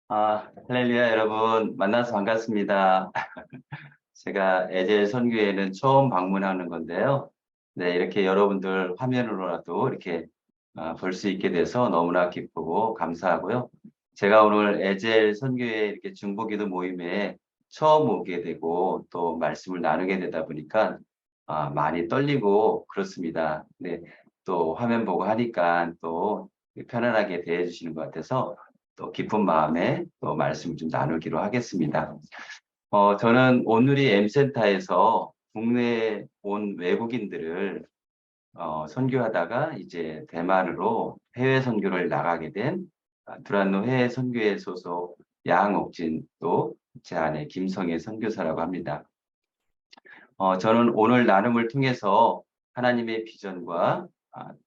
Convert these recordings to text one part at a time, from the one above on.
할렐루야 여러분 만나서 반갑습니다. 제가 에델 선교회는 처음 방문하는 건데요. 네, 이렇게 여러분들 화면으로라도 이렇게 볼 수 있게 돼서 너무나 기쁘고 감사하고요. 제가 오늘 에델 선교회 이렇게 중보기도 모임에 처음 오게 되고 또 말씀을 나누게 되다 보니까 많이 떨리고 그렇습니다. 네, 또 화면 보고 하니까 또 편안하게 대해 주시는 것 같아서 또 기쁜 마음에 또 말씀을 좀 나누기로 하겠습니다. 저는 오누리 M센터에서 국내에 온 외국인들을 선교하다가 이제 대만으로 해외 선교를 나가게 된 두란노 해외 선교회 소속 양옥진 또 제 아내 김성애 선교사라고 합니다. 저는 오늘 나눔을 통해서 하나님의 비전과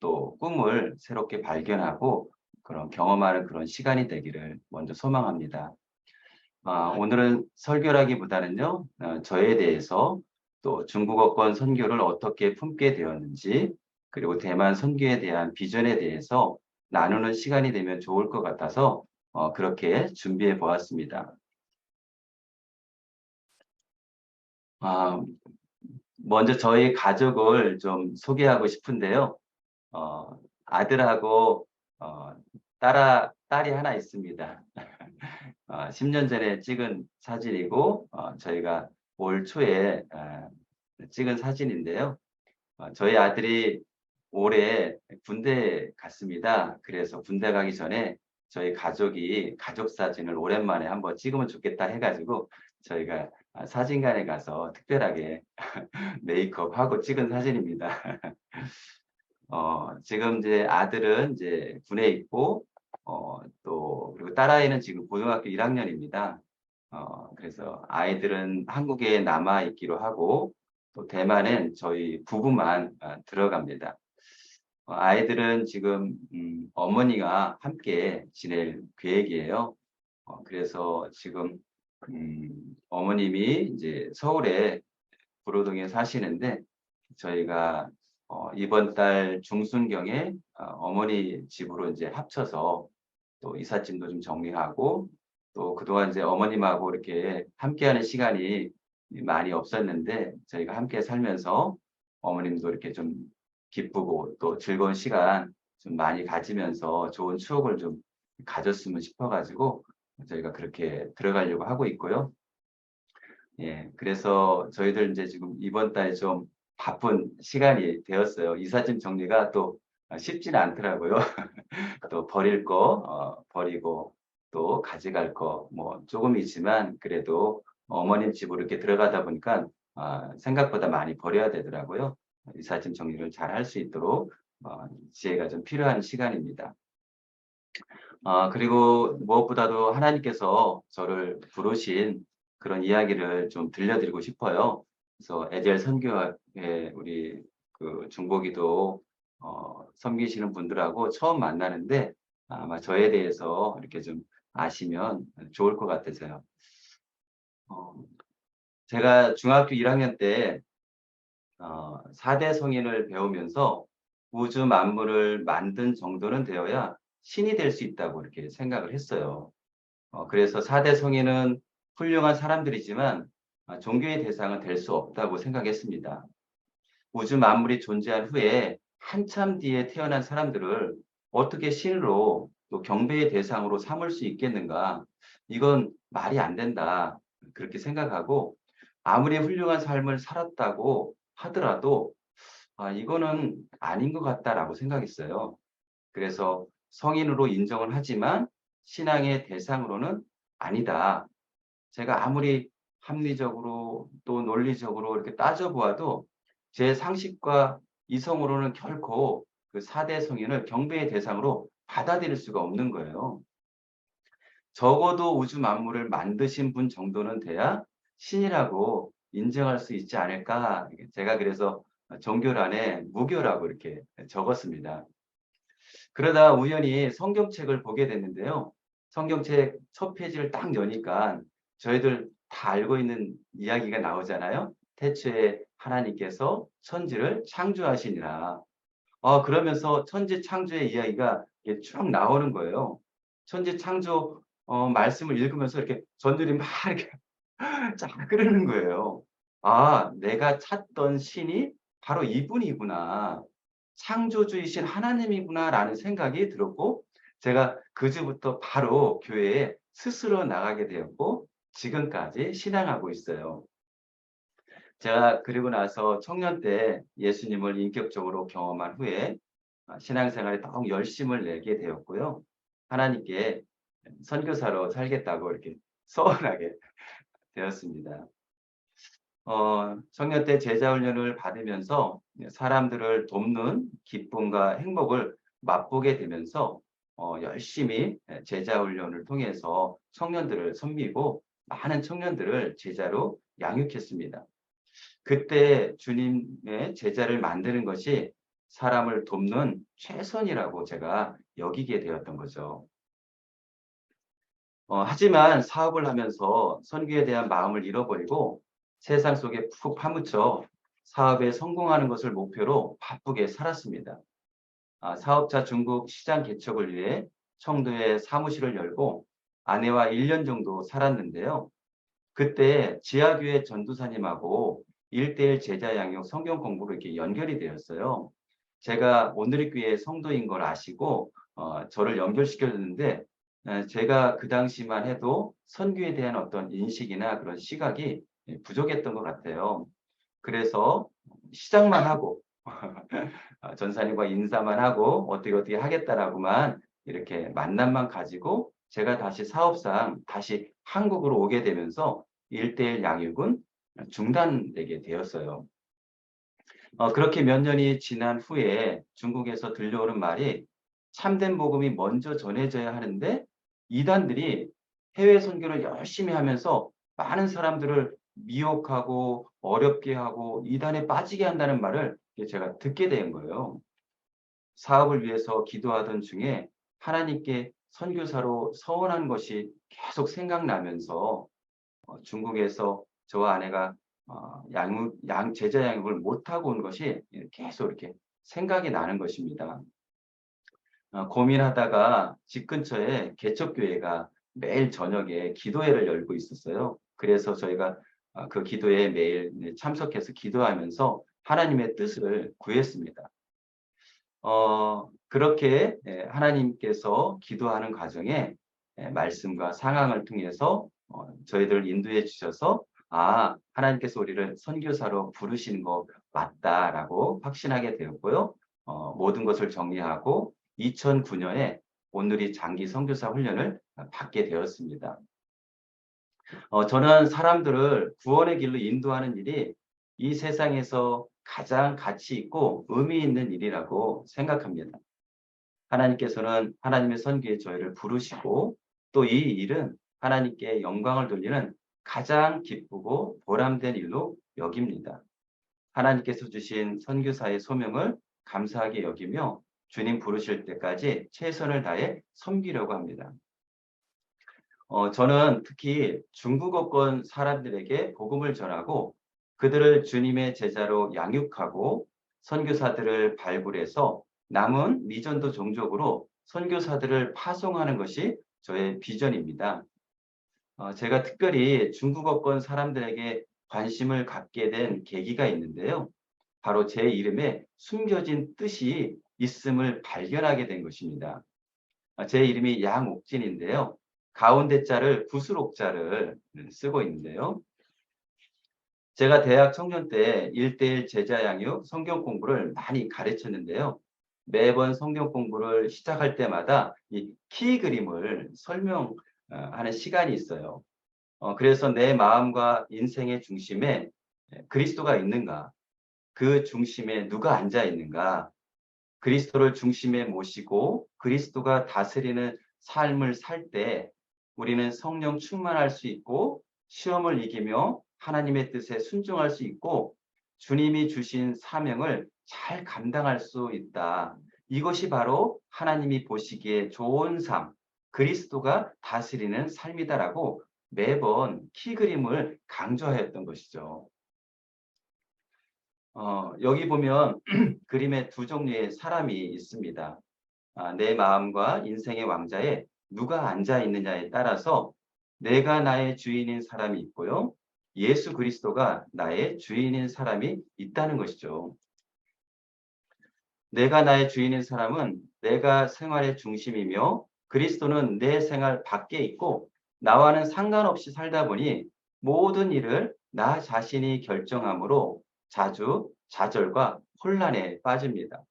또 꿈을 새롭게 발견하고 그런 경험하는 그런 시간이 되기를 먼저 소망합니다. 오늘은 설교라기보다는요, 저에 대해서 또 중국어권 선교를 어떻게 품게 되었는지, 그리고 대만 선교에 대한 비전에 대해서 나누는 시간이 되면 좋을 것 같아서 그렇게 준비해 보았습니다. 아, 먼저 저희 가족을 좀 소개하고 싶은데요. 아들하고 딸이 하나 있습니다. 10년 전에 찍은 사진이고 저희가 올 초에 찍은 사진인데요. 저희 아들이 올해 군대 갔습니다. 그래서 군대 가기 전에 저희 가족이 가족 사진을 오랜만에 한번 찍으면 좋겠다 해가지고 저희가 사진관에 가서 특별하게 메이크업하고 찍은 사진입니다. 지금 이제 아들은 이제 군에 있고, 그리고 딸아이는 지금 고등학교 1학년입니다. 그래서 아이들은 한국에 남아 있기로 하고, 또 대만엔 저희 부부만 들어갑니다. 아이들은 지금, 어머니가 함께 지낼 계획이에요. 그래서 지금, 어머님이 이제 서울에 구로동에 사시는데, 저희가 이번 달 중순경에 어머니 집으로 이제 합쳐서 또 이삿짐도 좀 정리하고 또 그동안 이제 어머님하고 이렇게 함께하는 시간이 많이 없었는데 저희가 함께 살면서 어머님도 이렇게 좀 기쁘고 또 즐거운 시간 좀 많이 가지면서 좋은 추억을 좀 가졌으면 싶어가지고 저희가 그렇게 들어가려고 하고 있고요. 예, 그래서 저희들 이제 지금 이번 달에 좀 바쁜 시간이 되었어요. 이삿짐 정리가 또 쉽지는 않더라고요. 또 버릴 거, 버리고 또 가져갈 거, 뭐 조금 있지만 그래도 어머님 집으로 이렇게 들어가다 보니까 생각보다 많이 버려야 되더라고요. 이삿짐 정리를 잘 할 수 있도록 지혜가 좀 필요한 시간입니다. 그리고 무엇보다도 하나님께서 저를 부르신 그런 이야기를 좀 들려드리고 싶어요. 그래서 에델 선교회 우리 그 중보기도 섬기시는 분들하고 처음 만나는데 아마 저에 대해서 이렇게 좀 아시면 좋을 것 같아서요. 어, 제가 중학교 1학년 때 4대 성인을 배우면서 우주 만물을 만든 정도는 되어야 신이 될 수 있다고 이렇게 생각을 했어요. 그래서 4대 성인은 훌륭한 사람들이지만 종교의 대상은 될 수 없다고 생각했습니다. 우주 만물이 존재한 후에 한참 뒤에 태어난 사람들을 어떻게 신으로 또 경배의 대상으로 삼을 수 있겠는가? 이건 말이 안 된다. 그렇게 생각하고 아무리 훌륭한 삶을 살았다고 하더라도 이거는 아닌 것 같다라고 생각했어요. 그래서 성인으로 인정을 하지만 신앙의 대상으로는 아니다. 제가 아무리 합리적으로 또 논리적으로 이렇게 따져보아도 제 상식과 이성으로는 결코 그 4대 성인을 경배의 대상으로 받아들일 수가 없는 거예요. 적어도 우주 만물을 만드신 분 정도는 돼야 신이라고 인정할 수 있지 않을까. 제가 그래서 종교란에 무교라고 이렇게 적었습니다. 그러다 우연히 성경책을 보게 됐는데요. 성경책 첫 페이지를 딱 여니까 저희들 다 알고 있는 이야기가 나오잖아요. 태초에 하나님께서 천지를 창조하시니라. 그러면서 천지 창조의 이야기가 이렇게 쭉 나오는 거예요. 천지 창조 말씀을 읽으면서 이렇게 전율이 막 이렇게 쫙 흐르는 거예요. '아 내가 찾던 신이 바로 이분이구나. 창조주이신 하나님이구나.'라는 생각이 들었고 제가 그 주부터 바로 교회에 스스로 나가게 되었고 지금까지 신앙하고 있어요. 제가 그리고 나서 청년 때 예수님을 인격적으로 경험한 후에 신앙생활에 더욱 열심을 내게 되었고요. 하나님께 선교사로 살겠다고 이렇게 서원하게 되었습니다. 청년 때 제자 훈련을 받으면서 사람들을 돕는 기쁨과 행복을 맛보게 되면서 열심히 제자 훈련을 통해서 청년들을 섬기고 많은 청년들을 제자로 양육했습니다. 그때 주님의 제자를 만드는 것이 사람을 돕는 최선이라고 제가 여기게 되었던 거죠. 하지만 사업을 하면서 선교에 대한 마음을 잃어버리고 세상 속에 푹 파묻혀 사업에 성공하는 것을 목표로 바쁘게 살았습니다. 사업자 중국 시장 개척을 위해 청도에 사무실을 열고 아내와 1년 정도 살았는데요. 그때 지하교회 전도사님하고 1:1 제자 양육 성경 공부로 이렇게 연결이 되었어요. 제가 오늘의 교회 성도인 걸 아시고 저를 연결시켜 줬는데 제가 그 당시만 해도 선교에 대한 어떤 인식이나 그런 시각이 부족했던 것 같아요. 그래서 시작만 하고 전사님과 인사만 하고 어떻게 하겠다라고만 이렇게 만남만 가지고 제가 다시 사업상 다시 한국으로 오게 되면서 1:1 양육은 중단되게 되었어요. 그렇게 몇 년이 지난 후에 중국에서 들려오는 말이 참된 복음이 먼저 전해져야 하는데 이단들이 해외 선교를 열심히 하면서 많은 사람들을 미혹하고 어렵게 하고 이단에 빠지게 한다는 말을 제가 듣게 된 거예요. 사업을 위해서 기도하던 중에 하나님께 선교사로 서원한 것이 계속 생각나면서 중국에서 저와 아내가 제자 양육을 못하고 온 것이 계속 이렇게 생각이 나는 것입니다. 고민하다가 집 근처에 개척교회가 매일 저녁에 기도회를 열고 있었어요. 그래서 저희가 그 기도회에 매일 참석해서 기도하면서 하나님의 뜻을 구했습니다. 그렇게 하나님께서 기도하는 과정에 말씀과 상황을 통해서 저희들을 인도해 주셔서 '아 하나님께서 우리를 선교사로 부르시는 거 맞다.'라고 확신하게 되었고요. 모든 것을 정리하고 2009년에 온누리 장기 선교사 훈련을 받게 되었습니다. 저는 사람들을 구원의 길로 인도하는 일이 이 세상에서 가장 가치 있고 의미 있는 일이라고 생각합니다. 하나님께서는 하나님의 선기에 저희를 부르시고 또 이 일은 하나님께 영광을 돌리는 가장 기쁘고 보람된 일로 여깁니다. 하나님께서 주신 선교사의 소명을 감사하게 여기며 주님 부르실 때까지 최선을 다해 섬기려고 합니다. 저는 특히 중국어권 사람들에게 복음을 전하고 그들을 주님의 제자로 양육하고 선교사들을 발굴해서 남은 미전도 종족으로 선교사들을 파송하는 것이 저의 비전입니다. 제가 특별히 중국어권 사람들에게 관심을 갖게 된 계기가 있는데요. 바로 제 이름에 숨겨진 뜻이 있음을 발견하게 된 것입니다. 제 이름이 양옥진인데요. 가운데 자를 구슬옥자를 쓰고 있는데요. 제가 대학 청년 때 1:1 제자 양육 성경 공부를 많이 가르쳤는데요. 매번 성경 공부를 시작할 때마다 이 키 그림을 설명하는 시간이 있어요. 그래서 내 마음과 인생의 중심에 그리스도가 있는가? 그 중심에 누가 앉아 있는가? 그리스도를 중심에 모시고 그리스도가 다스리는 삶을 살 때 우리는 성령 충만할 수 있고 시험을 이기며 하나님의 뜻에 순종할 수 있고 주님이 주신 사명을 잘 감당할 수 있다. 이것이 바로 하나님이 보시기에 좋은 삶, 그리스도가 다스리는 삶이다라고 매번 키 그림을 강조하였던 것이죠. 여기 보면 그림에 두 종류의 사람이 있습니다. 내 마음과 인생의 왕자에 누가 앉아 있느냐에 따라서 내가 나의 주인인 사람이 있고요. 예수 그리스도가 나의 주인인 사람이 있다는 것이죠. 내가 나의 주인인 사람은 내가 생활의 중심이며 그리스도는 내 생활 밖에 있고 나와는 상관없이 살다 보니 모든 일을 나 자신이 결정하므로 자주 좌절과 혼란에 빠집니다.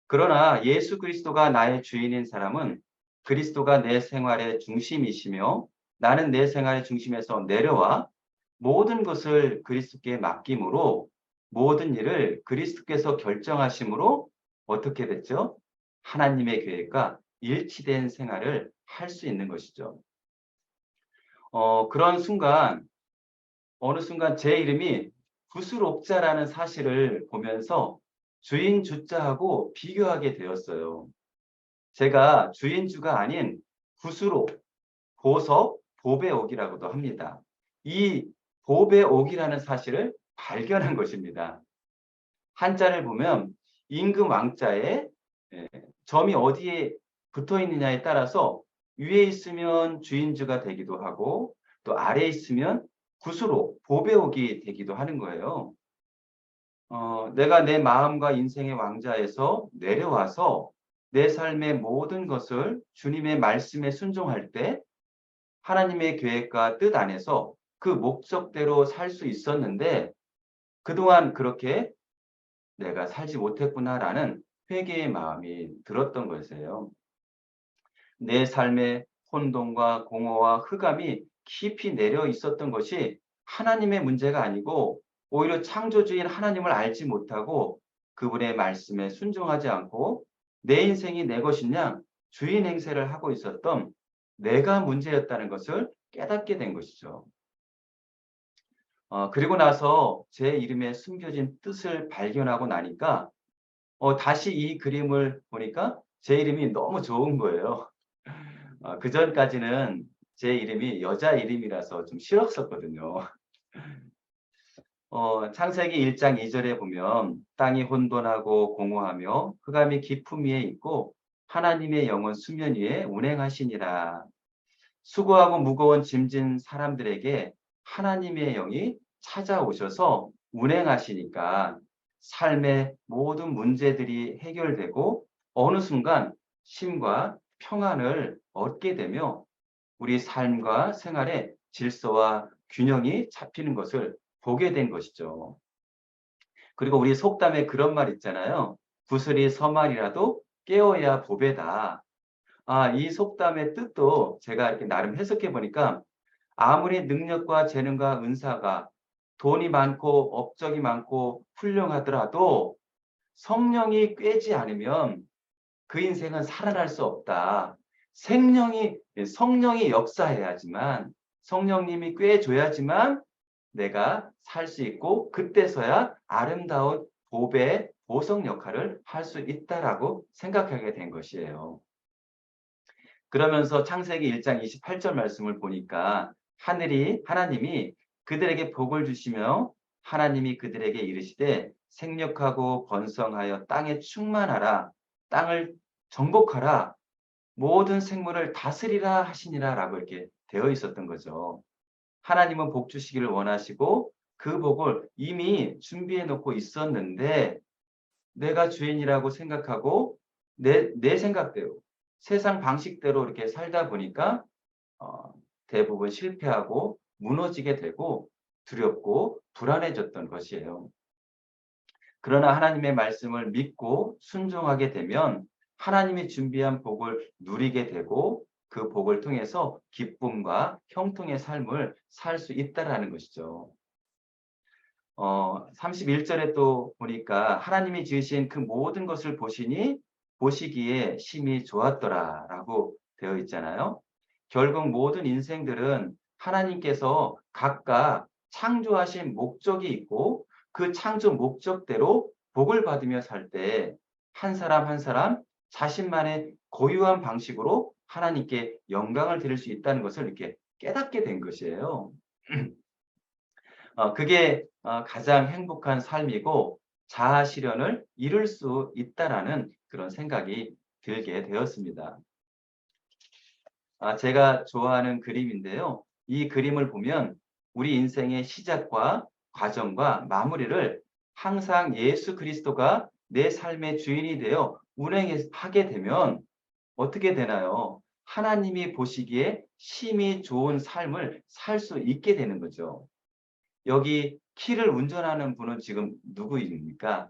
그러나 예수 그리스도가 나의 주인인 사람은 그리스도가 내 생활의 중심이시며 나는 내 생활의 중심에서 내려와 모든 것을 그리스도께 맡김으로 모든 일을 그리스도께서 결정하심으로 어떻게 됐죠? 하나님의 계획과 일치된 생활을 할 수 있는 것이죠. 그런 순간 어느 순간 제 이름이 구슬옥자라는 사실을 보면서 주인 주자하고 비교하게 되었어요. 제가 주인주가 아닌 구슬옥, 보석, 보배 옥이라고도 합니다. 이 보배 옥이라는 사실을 발견한 것입니다. 한자를 보면 임금 왕자에 예, 점이 어디에 붙어 있느냐에 따라서 위에 있으면 주인주가 되기도 하고 또 아래에 있으면 구슬옥, 보배옥이 되기도 하는 거예요. 내가 내 마음과 인생의 왕자에서 내려와서 내 삶의 모든 것을 주님의 말씀에 순종할 때 하나님의 계획과 뜻 안에서 그 목적대로 살 수 있었는데 그동안 그렇게 내가 살지 못했구나라는 회개의 마음이 들었던 것이에요. 내 삶의 혼돈과 공허와 흑암이 깊이 내려 있었던 것이 하나님의 문제가 아니고 오히려 창조주인 하나님을 알지 못하고 그분의 말씀에 순종하지 않고 내 인생이 내 것이냐 주인 행세를 하고 있었던 내가 문제였다는 것을 깨닫게 된 것이죠. 그리고 나서 제 이름에 숨겨진 뜻을 발견하고 나니까 다시 이 그림을 보니까 제 이름이 너무 좋은 거예요. 그전까지는 제 이름이 여자 이름이라서 좀 싫었었거든요. 창세기 1장 2절에 보면 땅이 혼돈하고 공허하며 흑암이 깊음 위에 있고 하나님의 영은 수면 위에 운행하시니라. 수고하고 무거운 짐진 사람들에게 하나님의 영이 찾아오셔서 운행하시니까 삶의 모든 문제들이 해결되고 어느 순간 쉼과 평안을 얻게 되며 우리 삶과 생활의 질서와 균형이 잡히는 것을 보게 된 것이죠. 그리고 우리 속담에 그런 말 있잖아요. 구슬이 서말이라도 깨어야 보배다. 이 속담의 뜻도 제가 이렇게 나름 해석해 보니까 아무리 능력과 재능과 은사가 돈이 많고 업적이 많고 훌륭하더라도 성령이 꿰지 않으면 그 인생은 살아날 수 없다. 성령이 역사해야지만 성령님이 꿰줘야지만 내가 살 수 있고 그때서야 아름다운 보배, 보석 역할을 할 수 있다라고 생각하게 된 것이에요. 그러면서 창세기 1장 28절 말씀을 보니까 하나님이 그들에게 복을 주시며 하나님이 그들에게 이르시되 생육하고 번성하여 땅에 충만하라 땅을 정복하라 모든 생물을 다스리라 하시니라라고 이렇게 되어 있었던 거죠. 하나님은 복 주시기를 원하시고 그 복을 이미 준비해 놓고 있었는데 내가 주인이라고 생각하고 내 생각대로 세상 방식대로 이렇게 살다 보니까 어, 대부분 실패하고 무너지게 되고 두렵고 불안해졌던 것이에요. 그러나 하나님의 말씀을 믿고 순종하게 되면 하나님이 준비한 복을 누리게 되고 그 복을 통해서 기쁨과 형통의 삶을 살 수 있다라는 것이죠. 31절에 또 보니까 하나님이 지으신 그 모든 것을 보시기에 심히 좋았더라라고 되어 있잖아요. 결국 모든 인생들은 하나님께서 각각 창조하신 목적이 있고 그 창조 목적대로 복을 받으며 살 때 한 사람 한 사람 자신만의 고유한 방식으로 하나님께 영광을 드릴 수 있다는 것을 이렇게 깨닫게 된 것이에요. 그게 가장 행복한 삶이고 자아 실현을 이룰 수 있다라는 그런 생각이 들게 되었습니다. 제가 좋아하는 그림인데요. 이 그림을 보면 우리 인생의 시작과 과정과 마무리를 항상 예수 그리스도가 내 삶의 주인이 되어 운행하게 되면 어떻게 되나요? 하나님이 보시기에 심히 좋은 삶을 살 수 있게 되는 거죠. 여기 키를 운전하는 분은 지금 누구입니까?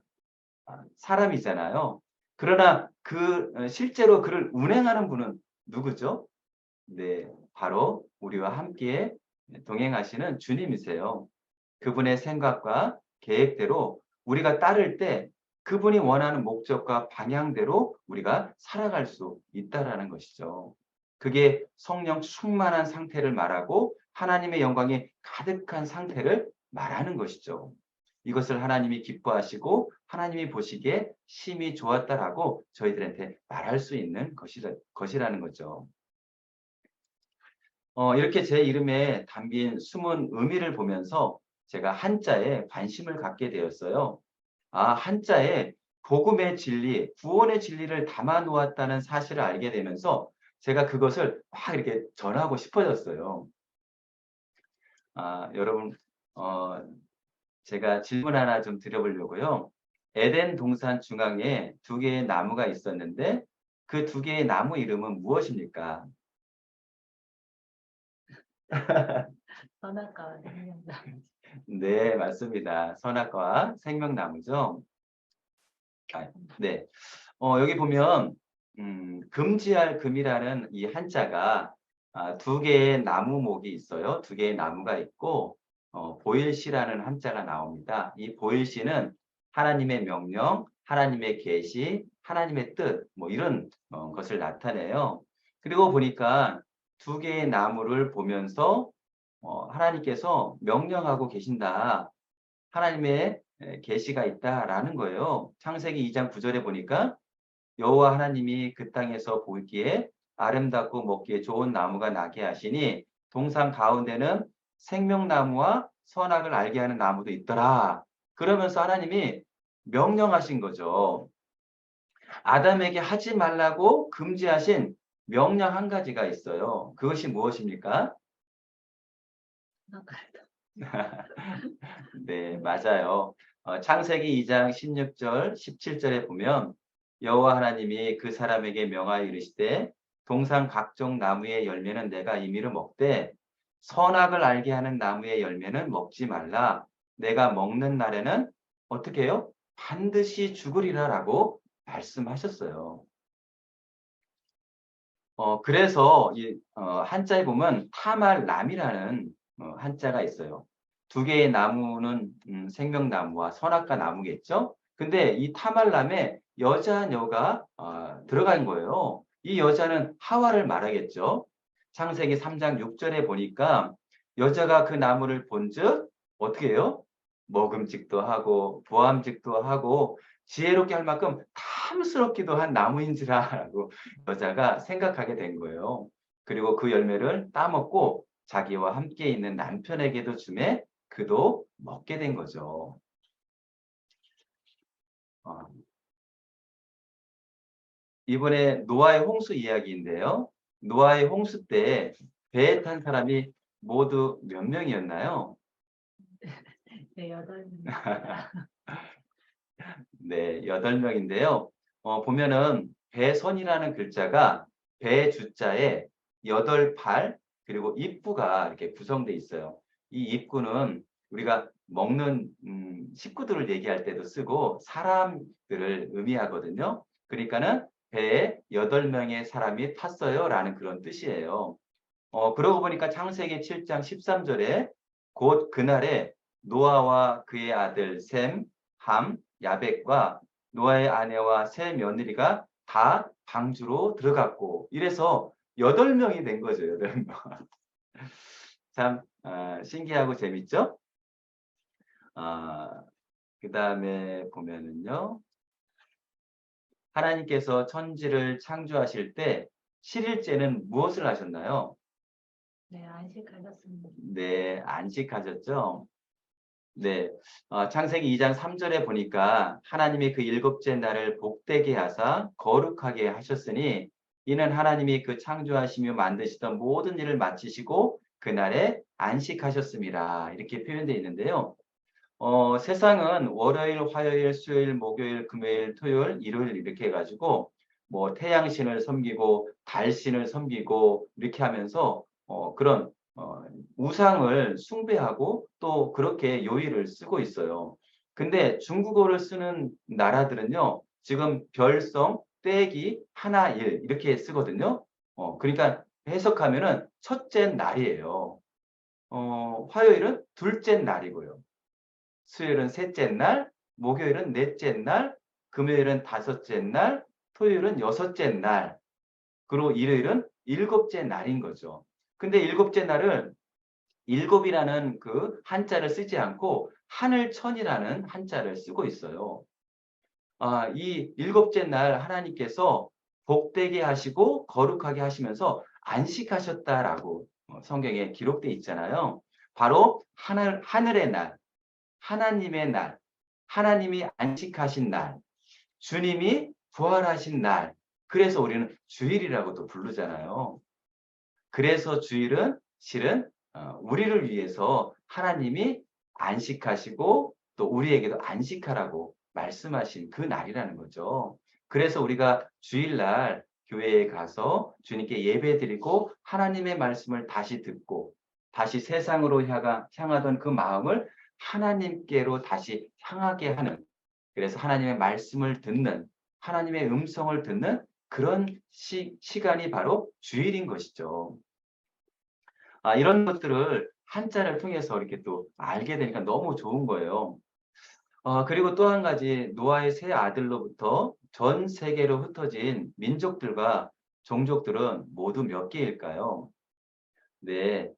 사람이잖아요. 그러나 실제로 그를 운행하는 분은 누구죠? 네, 바로 우리와 함께 동행하시는 주님이세요. 그분의 생각과 계획대로 우리가 따를 때 그분이 원하는 목적과 방향대로 우리가 살아갈 수 있다라는 것이죠. 그게 성령 충만한 상태를 말하고 하나님의 영광이 가득한 상태를 말하는 것이죠. 이것을 하나님이 기뻐하시고 하나님이 보시기에 심히 좋았다라고 저희들한테 말할 수 있는 것이라는 거죠. 이렇게 제 이름에 담긴 숨은 의미를 보면서 제가 한자에 관심을 갖게 되었어요. 한자에 복음의 진리, 구원의 진리를 담아 놓았다는 사실을 알게 되면서 제가 그것을 막 이렇게 전하고 싶어졌어요. 여러분, 어, 제가 질문 하나 좀 드려보려고요. 에덴 동산 중앙에 두 개의 나무가 있었는데 그 두 개의 나무 이름은 무엇입니까? 선악과와 생명나무. 네, 맞습니다. 선악과 생명나무죠. 네. 여기 보면 금지할 금이라는 이 한자가 두 개의 나무목이 있어요. 두 개의 나무가 있고 보일시라는 한자가 나옵니다. 이 보일시는 하나님의 명령, 하나님의 계시, 하나님의 뜻, 뭐 이런 것을 나타내요. 그리고 보니까 두 개의 나무를 보면서 하나님께서 명령하고 계신다. 하나님의 계시가 있다라는 거예요. 창세기 2장 9절에 보니까 여호와 하나님이 그 땅에서 보기에 아름답고 먹기에 좋은 나무가 나게 하시니 동산 가운데는 생명나무와 선악을 알게 하는 나무도 있더라. 그러면서 하나님이 명령하신 거죠. 아담에게 하지 말라고 금지하신 명령 한 가지가 있어요. 그것이 무엇입니까? 선악과다. 네, 맞아요. 창세기 2장 16절, 17절에 보면 여호와 하나님이 그 사람에게 명하여 이르시되 동산 각종 나무의 열매는 내가 임의로 먹되 선악을 알게 하는 나무의 열매는 먹지 말라. 내가 먹는 날에는 어떻게 해요? 반드시 죽으리라라고 말씀하셨어요. 그래서 한자에 보면 타말남이라는 한자가 있어요. 두 개의 나무는 생명나무와 선악과 나무겠죠. 근데 이 타말남에 여자녀가 들어간 거예요. 이 여자는 하와를 말하겠죠. 창세기 3장 6절에 보니까 여자가 그 나무를 본즉 어떻게 해요? 먹음직도 하고 보암직도 하고 지혜롭게 할 만큼 탐스럽기도 한 나무인지라라고 여자가 생각하게 된 거예요. 그리고 그 열매를 따먹고 자기와 함께 있는 남편에게도 주매 그도 먹게 된 거죠. 어, 이번에 노아의 홍수 이야기인데요. 노아의 홍수 때 배에 탄 사람이 모두 몇 명이었나요? 네, 8명입니다. 네, 8명인데요. 보면은 배선이라는 글자가 배 주자에 8팔 그리고 입구가 이렇게 구성되어 있어요. 이 입구는 우리가 먹는 식구들을 얘기할 때도 쓰고 사람들을 의미하거든요. 그러니까는 배에 8명의 사람이 탔어요라는 그런 뜻이에요. 그러고 보니까 창세기 7장 13절에 곧 그날에 노아와 그의 아들 셈, 함, 야벳과 노아의 아내와 세 며느리가 다 방주로 들어갔고 이래서 8명이 된 거죠. 8명. 참 신기하고 재밌죠? 아, 그다음에 보면은요. 하나님께서 천지를 창조하실 때 7일째는 무엇을 하셨나요? 네, 안식하셨습니다. 네, 안식하셨죠? 네. 창세기 2장 3절에 보니까 하나님이 그 일곱째 날을 복되게 하사 거룩하게 하셨으니 이는 하나님이 그 창조하시며 만드시던 모든 일을 마치시고 그날에 안식하셨습니다. 이렇게 표현되어 있는데요. 세상은 월요일, 화요일, 수요일, 목요일, 금요일, 토요일, 일요일 이렇게 해가지고 뭐 태양신을 섬기고 달신을 섬기고 이렇게 하면서 그런 우상을 숭배하고 또 그렇게 요일을 쓰고 있어요. 근데 중국어를 쓰는 나라들은요, 지금 별성, 떼기, 하나일 이렇게 쓰거든요. 그러니까 해석하면은 첫째 날이에요. 화요일은 둘째 날이고요. 수요일은 셋째 날, 목요일은 넷째 날, 금요일은 다섯째 날, 토요일은 여섯째 날, 그리고 일요일은 일곱째 날인 거죠. 근데 일곱째 날을 일곱이라는 그 한자를 쓰지 않고 하늘천이라는 한자를 쓰고 있어요. 이 일곱째 날 하나님께서 복되게 하시고 거룩하게 하시면서 안식하셨다라고 성경에 기록되어 있잖아요. 바로 하늘의 날, 하나님의 날, 하나님이 안식하신 날, 주님이 부활하신 날. 그래서 우리는 주일이라고도 부르잖아요. 그래서 주일은 실은 우리를 위해서 하나님이 안식하시고 또 우리에게도 안식하라고 말씀하신 그 날이라는 거죠. 그래서 우리가 주일날 교회에 가서 주님께 예배드리고 하나님의 말씀을 다시 듣고 다시 세상으로 향하던 그 마음을 하나님께로 다시 향하게 하는, 그래서 하나님의 말씀을 듣는, 하나님의 음성을 듣는 그런 시간이 바로 주일인 것이죠. 이런 것들을 한자를 통해서 이렇게 또 알게 되니까 너무 좋은 거예요. 그리고 또 한 가지, 노아의 세 아들로부터 전 세계로 흩어진 민족들과 종족들은 모두 몇 개일까요? 네,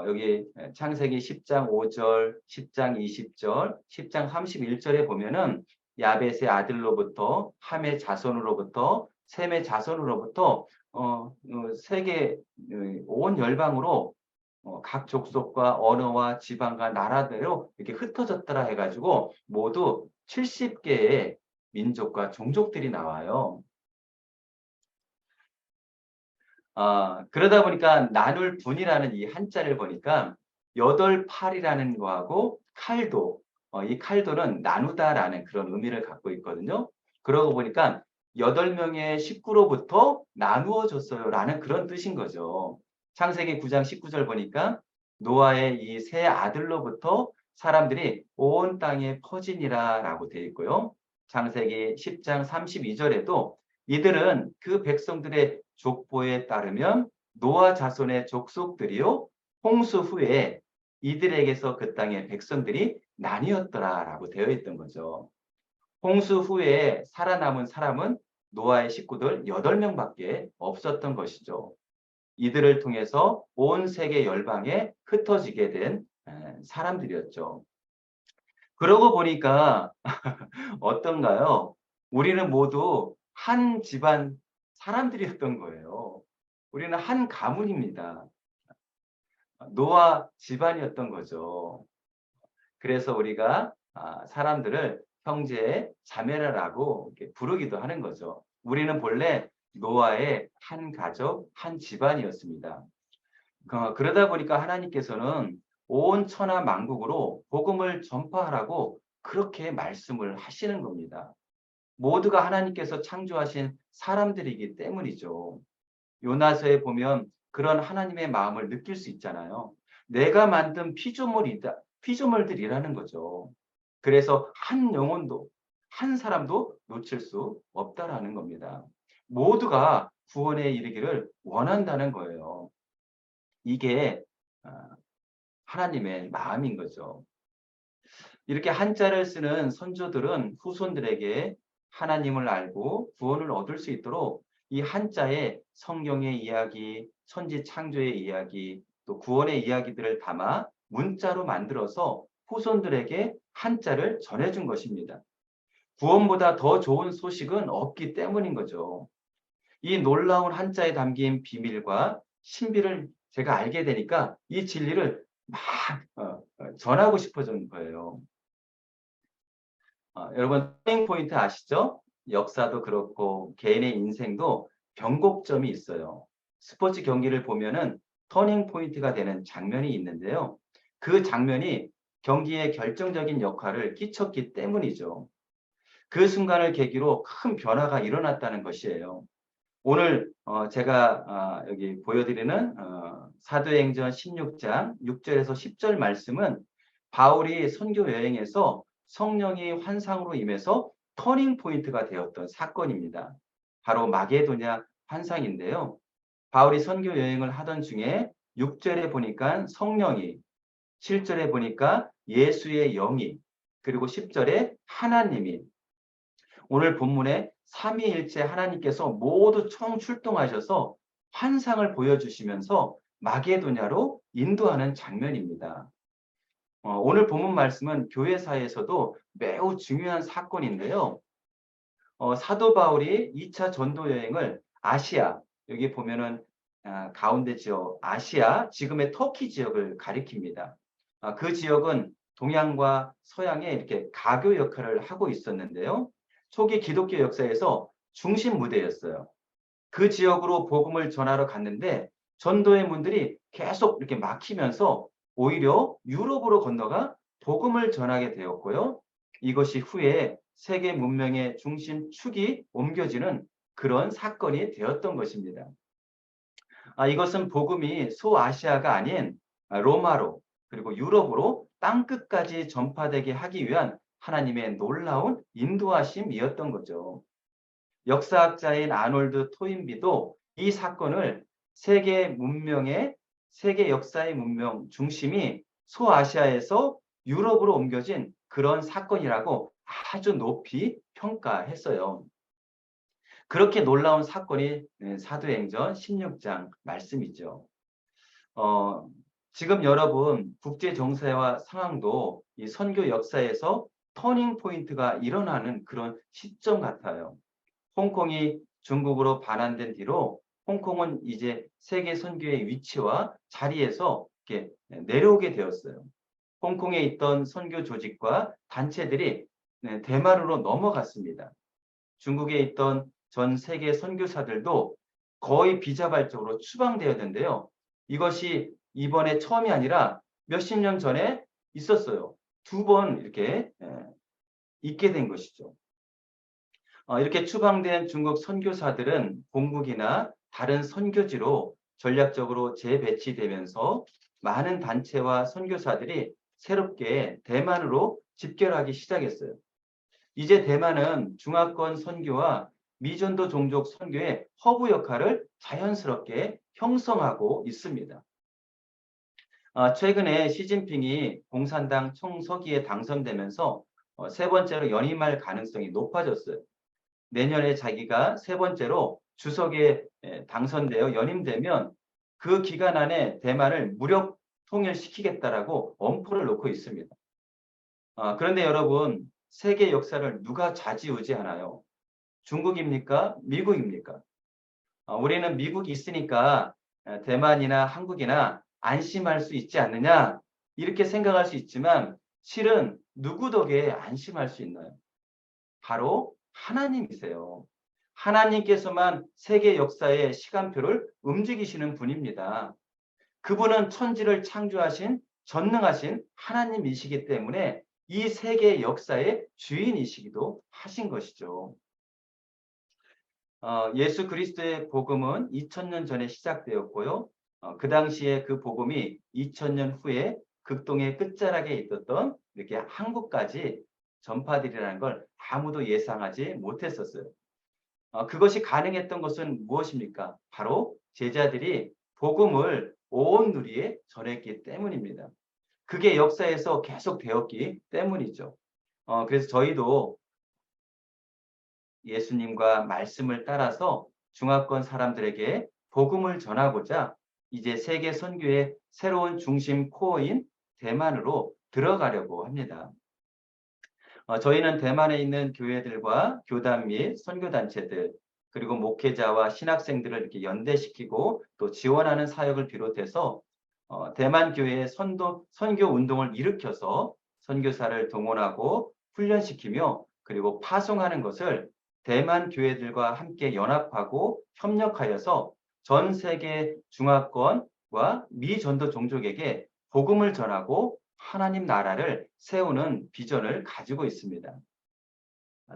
여기 창세기 10장 5절, 10장 20절, 10장 31절에 보면은 야벳의 아들로부터, 함의 자손으로부터, 셈의 자손으로부터 세계 온 열방으로 각 족속과 언어와 지방과 나라대로 이렇게 흩어졌더라 해가지고 모두 70개의 민족과 종족들이 나와요. 그러다 보니까 나눌 분이라는 이 한자를 보니까 여덟 팔이라는 거하고 칼도, 이 칼도는 나누다라는 그런 의미를 갖고 있거든요. 그러고 보니까 8명의 식구로부터 나누어졌어요라는 그런 뜻인 거죠. 창세기 9장 19절 보니까 노아의 이 세 아들로부터 사람들이 온 땅에 퍼지니라라고 되어 있고요. 창세기 10장 32절에도 이들은 그 백성들의 족보에 따르면 노아 자손의 족속들이요 홍수 후에 이들에게서 그 땅의 백성들이 나뉘었더라라고 되어 있던 거죠. 홍수 후에 살아남은 사람은 노아의 식구들 8명밖에 없었던 것이죠. 이들을 통해서 온 세계 열방에 흩어지게 된 사람들이었죠. 그러고 보니까 어떤가요? 우리는 모두 한 집안 사람들이었던 거예요. 우리는 한 가문입니다. 노아 집안이었던 거죠. 그래서 우리가 사람들을 형제, 자매라고 이렇게 부르기도 하는 거죠. 우리는 본래 노아의 한 가족, 한 집안이었습니다. 그러다 보니까 하나님께서는 온 천하 만국으로 복음을 전파하라고 그렇게 말씀을 하시는 겁니다. 모두가 하나님께서 창조하신 사람들이기 때문이죠. 요나서에 보면 그런 하나님의 마음을 느낄 수 있잖아요. 내가 만든 피조물들이라는 거죠. 그래서 한 영혼도, 한 사람도 놓칠 수 없다라는 겁니다. 모두가 구원에 이르기를 원한다는 거예요. 이게 하나님의 마음인 거죠. 이렇게 한자를 쓰는 선조들은 후손들에게 하나님을 알고 구원을 얻을 수 있도록 이 한자에 성경의 이야기, 천지 창조의 이야기, 또 구원의 이야기들을 담아 문자로 만들어서 후손들에게 한자를 전해준 것입니다. 구원보다 더 좋은 소식은 없기 때문인 거죠. 이 놀라운 한자에 담긴 비밀과 신비를 제가 알게 되니까 이 진리를 막 전하고 싶어진 거예요. 여러분 터닝 포인트 아시죠? 역사도 그렇고 개인의 인생도 변곡점이 있어요. 스포츠 경기를 보면은 터닝 포인트가 되는 장면이 있는데요. 그 장면이 경기에 결정적인 역할을 끼쳤기 때문이죠. 그 순간을 계기로 큰 변화가 일어났다는 것이에요. 오늘 제가 여기 보여드리는 사도행전 16장 6절에서 10절 말씀은 바울이 선교 여행에서 성령이 환상으로 임해서 터닝 포인트가 되었던 사건입니다. 바로 마게도냐 환상인데요. 바울이 선교 여행을 하던 중에 6절에 보니까 성령이, 7절에 보니까 예수의 영이, 그리고 10절에 하나님이, 오늘 본문에 삼위일체 하나님께서 모두 총출동하셔서 환상을 보여주시면서 마게도냐로 인도하는 장면입니다. 오늘 본문 말씀은 교회사에서도 매우 중요한 사건인데요. 사도 바울이 2차 전도 여행을 아시아, 여기 보면은 가운데 지역 아시아, 지금의 터키 지역을 가리킵니다. 그 지역은 동양과 서양에 이렇게 가교 역할을 하고 있었는데요. 초기 기독교 역사에서 중심 무대였어요. 그 지역으로 복음을 전하러 갔는데 전도의 문들이 계속 이렇게 막히면서 오히려 유럽으로 건너가 복음을 전하게 되었고요. 이것이 후에 세계 문명의 중심축이 옮겨지는 그런 사건이 되었던 것입니다. 이것은 복음이 소아시아가 아닌 로마로 그리고 유럽으로 땅끝까지 전파되게 하기 위한 하나님의 놀라운 인도하심이었던 거죠. 역사학자인 아놀드 토인비도 이 사건을 세계 역사의 문명 중심이 소아시아에서 유럽으로 옮겨진 그런 사건이라고 아주 높이 평가했어요. 그렇게 놀라운 사건이 사도행전 16장 말씀이죠. 어, 지금 여러분 국제 정세와 상황도 이 선교 역사에서 터닝 포인트가 일어나는 그런 시점 같아요. 홍콩이 중국으로 반환된 뒤로 홍콩은 이제 세계 선교의 위치와 자리에서 이렇게 내려오게 되었어요. 홍콩에 있던 선교 조직과 단체들이 대만으로 넘어갔습니다. 중국에 있던 전 세계 선교사들도 거의 비자발적으로 추방되었는데요. 이것이 이번에 처음이 아니라 몇십 년 전에 있었어요. 2번 이렇게 있게 된 것이죠. 이렇게 추방된 중국 선교사들은 본국이나 다른 선교지로 전략적으로 재배치되면서 많은 단체와 선교사들이 새롭게 대만으로 집결하기 시작했어요. 이제 대만은 중화권 선교와 미전도 종족 선교의 허브 역할을 자연스럽게 형성하고 있습니다. 최근에 시진핑이 공산당 총서기에 당선되면서 세 번째로 연임할 가능성이 높아졌어요. 내년에 자기가 세 번째로 주석에 당선되어 연임되면 그 기간 안에 대만을 무력 통일시키겠다라고 엄포를 놓고 있습니다. 그런데 여러분, 세계 역사를 누가 좌지우지하나요? 중국입니까? 미국입니까? 우리는 미국이 있으니까 대만이나 한국이나 안심할 수 있지 않느냐? 이렇게 생각할 수 있지만 실은 누구 덕에 안심할 수 있나요? 바로 하나님이세요. 하나님께서만 세계 역사의 시간표를 움직이시는 분입니다. 그분은 천지를 창조하신 전능하신 하나님이시기 때문에 이 세계 역사의 주인이시기도 하신 것이죠. 예수 그리스도의 복음은 2000년 전에 시작되었고요. 그 당시에 그 복음이 2000년 후에 극동의 끝자락에 있었던 이렇게 한국까지 전파되리라는 걸 아무도 예상하지 못했었어요. 그것이 가능했던 것은 무엇입니까? 바로 제자들이 복음을 온 누리에 전했기 때문입니다. 그게 역사에서 계속 되었기 때문이죠. 그래서 저희도 예수님과 말씀을 따라서 중화권 사람들에게 복음을 전하고자 이제 세계 선교의 새로운 중심 코어인 대만으로 들어가려고 합니다. 저희는 대만에 있는 교회들과 교단 및 선교단체들 그리고 목회자와 신학생들을 이렇게 연대시키고 또 지원하는 사역을 비롯해서 대만 교회의 선교 운동을 일으켜서 선교사를 동원하고 훈련시키며 그리고 파송하는 것을 대만 교회들과 함께 연합하고 협력하여서 전 세계 중화권과 미전도 종족에게 복음을 전하고 하나님 나라를 세우는 비전을 가지고 있습니다.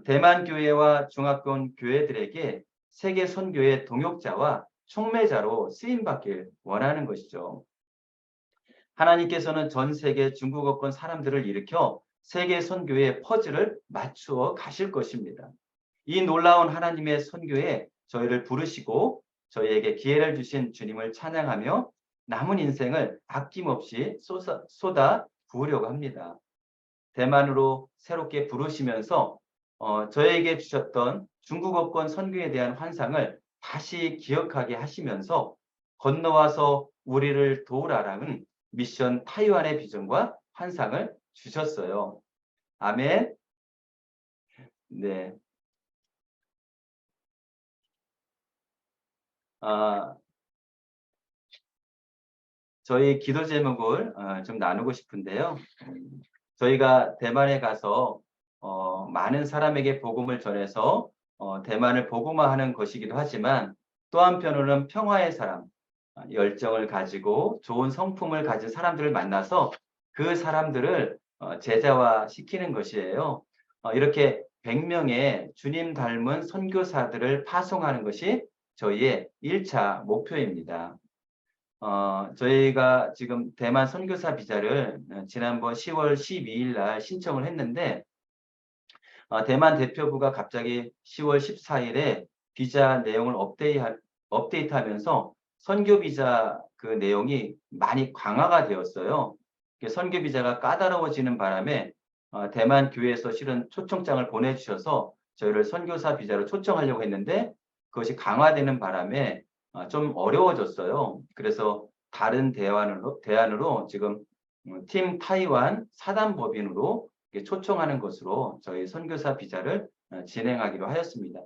대만 교회와 중화권 교회들에게 세계 선교의 동역자와 촉매자로 쓰임받길 원하는 것이죠. 하나님께서는 전 세계 중국어권 사람들을 일으켜 세계 선교의 퍼즐을 맞추어 가실 것입니다. 이 놀라운 하나님의 선교에 저희를 부르시고 저희에게 기회를 주신 주님을 찬양하며 남은 인생을 아낌없이 쏟아 부으려고 합니다. 대만으로 새롭게 부르시면서 저에게 주셨던 중국어권 선교에 대한 환상을 다시 기억하게 하시면서 건너와서 우리를 도우라라는 미션 타이완의 비전과 환상을 주셨어요. 아멘. 네. 저희 기도 제목을 좀 나누고 싶은데요. 저희가 대만에 가서 많은 사람에게 복음을 전해서 대만을 복음화하는 것이기도 하지만 또 한편으로는 평화의 사람, 열정을 가지고 좋은 성품을 가진 사람들을 만나서 그 사람들을 제자화 시키는 것이에요. 이렇게 100명의 주님 닮은 선교사들을 파송하는 것이 저희의 1차 목표입니다. 저희가 지금 대만 선교사 비자를 지난번 10월 12일 날 신청을 했는데 대만 대표부가 갑자기 10월 14일에 비자 내용을 업데이트하면서 선교 비자 그 내용이 많이 강화가 되었어요. 선교 비자가 까다로워지는 바람에 대만 교회에서 실은 초청장을 보내주셔서 저희를 선교사 비자로 초청하려고 했는데 그것이 강화되는 바람에 좀 어려워졌어요. 그래서 다른 대안으로 지금 팀 타이완 사단법인으로 초청하는 것으로 저희 선교사 비자를 진행하기로 하였습니다.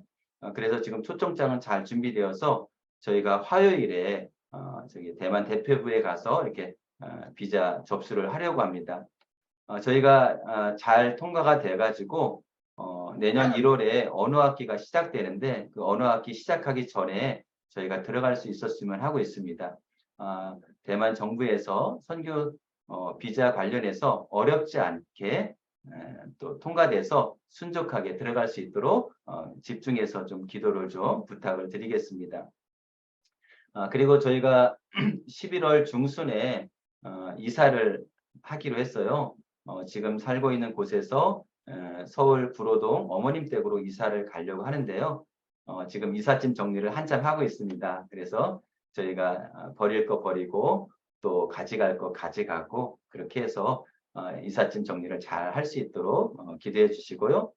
그래서 지금 초청장은 잘 준비되어서 저희가 화요일에 저기 대만 대표부에 가서 이렇게 비자 접수를 하려고 합니다. 저희가 잘 통과가 돼가지고 내년 1월에 언어학기가 시작되는데 그 언어학기 시작하기 전에 저희가 들어갈 수 있었으면 하고 있습니다. 대만 정부에서 선교 비자 관련해서 어렵지 않게 또 통과돼서 순적하게 들어갈 수 있도록 집중해서 좀 기도를 좀 부탁을 드리겠습니다. 그리고 저희가 11월 중순에 이사를 하기로 했어요. 지금 살고 있는 곳에서 서울 구로동 어머님 댁으로 이사를 가려고 하는데요. 지금 이삿짐 정리를 한참 하고 있습니다. 그래서 저희가 버릴 거 버리고 또 가져갈 거 가져가고 그렇게 해서 이삿짐 정리를 잘 할 수 있도록 기도해 주시고요.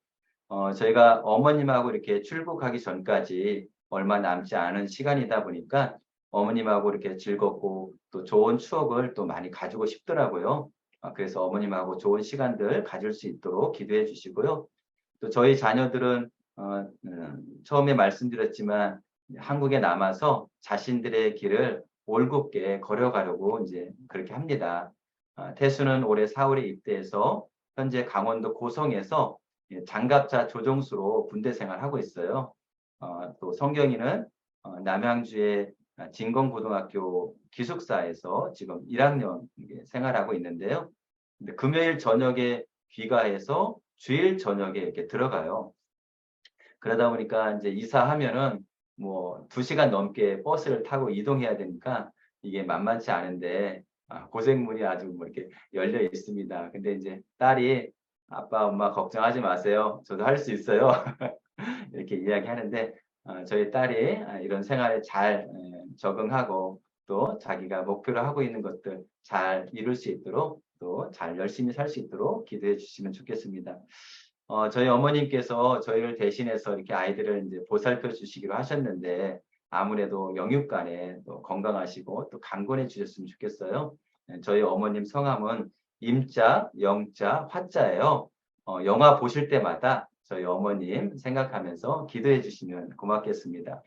저희가 어머님하고 이렇게 출국하기 전까지 얼마 남지 않은 시간이다 보니까 어머님하고 이렇게 즐겁고 또 좋은 추억을 또 많이 가지고 싶더라고요. 그래서 어머님하고 좋은 시간들 가질 수 있도록 기도해 주시고요. 또 저희 자녀들은 처음에 말씀드렸지만 한국에 남아서 자신들의 길을 올곧게 걸어가려고 이제 그렇게 합니다. 태수는 올해 4월에 입대해서 현재 강원도 고성에서 장갑차 조종수로 군대 생활하고 있어요. 또 성경이는 남양주의 진건고등학교 기숙사에서 지금 1학년 생활하고 있는데요. 근데 금요일 저녁에 귀가해서 주일 저녁에 이렇게 들어가요. 그러다 보니까 이제 이사하면은 뭐 2시간 넘게 버스를 타고 이동해야 되니까 이게 만만치 않은데 고생문이 아주 뭐 이렇게 열려 있습니다. 근데 이제 딸이 아빠, 엄마 걱정하지 마세요. 저도 할 수 있어요. 이렇게 이야기하는데 저희 딸이 이런 생활에 잘 적응하고 또 자기가 목표로 하고 있는 것들 잘 이룰 수 있도록 또 잘 열심히 살 수 있도록 기도해 주시면 좋겠습니다. 저희 어머님께서 저희를 대신해서 이렇게 아이들을 이제 보살펴 주시기로 하셨는데 아무래도 영육간에 또 건강하시고 또 강건해 주셨으면 좋겠어요. 저희 어머님 성함은 임자, 영자, 화자예요. 영화 보실 때마다 저희 어머님 생각하면서 기도해 주시면 고맙겠습니다.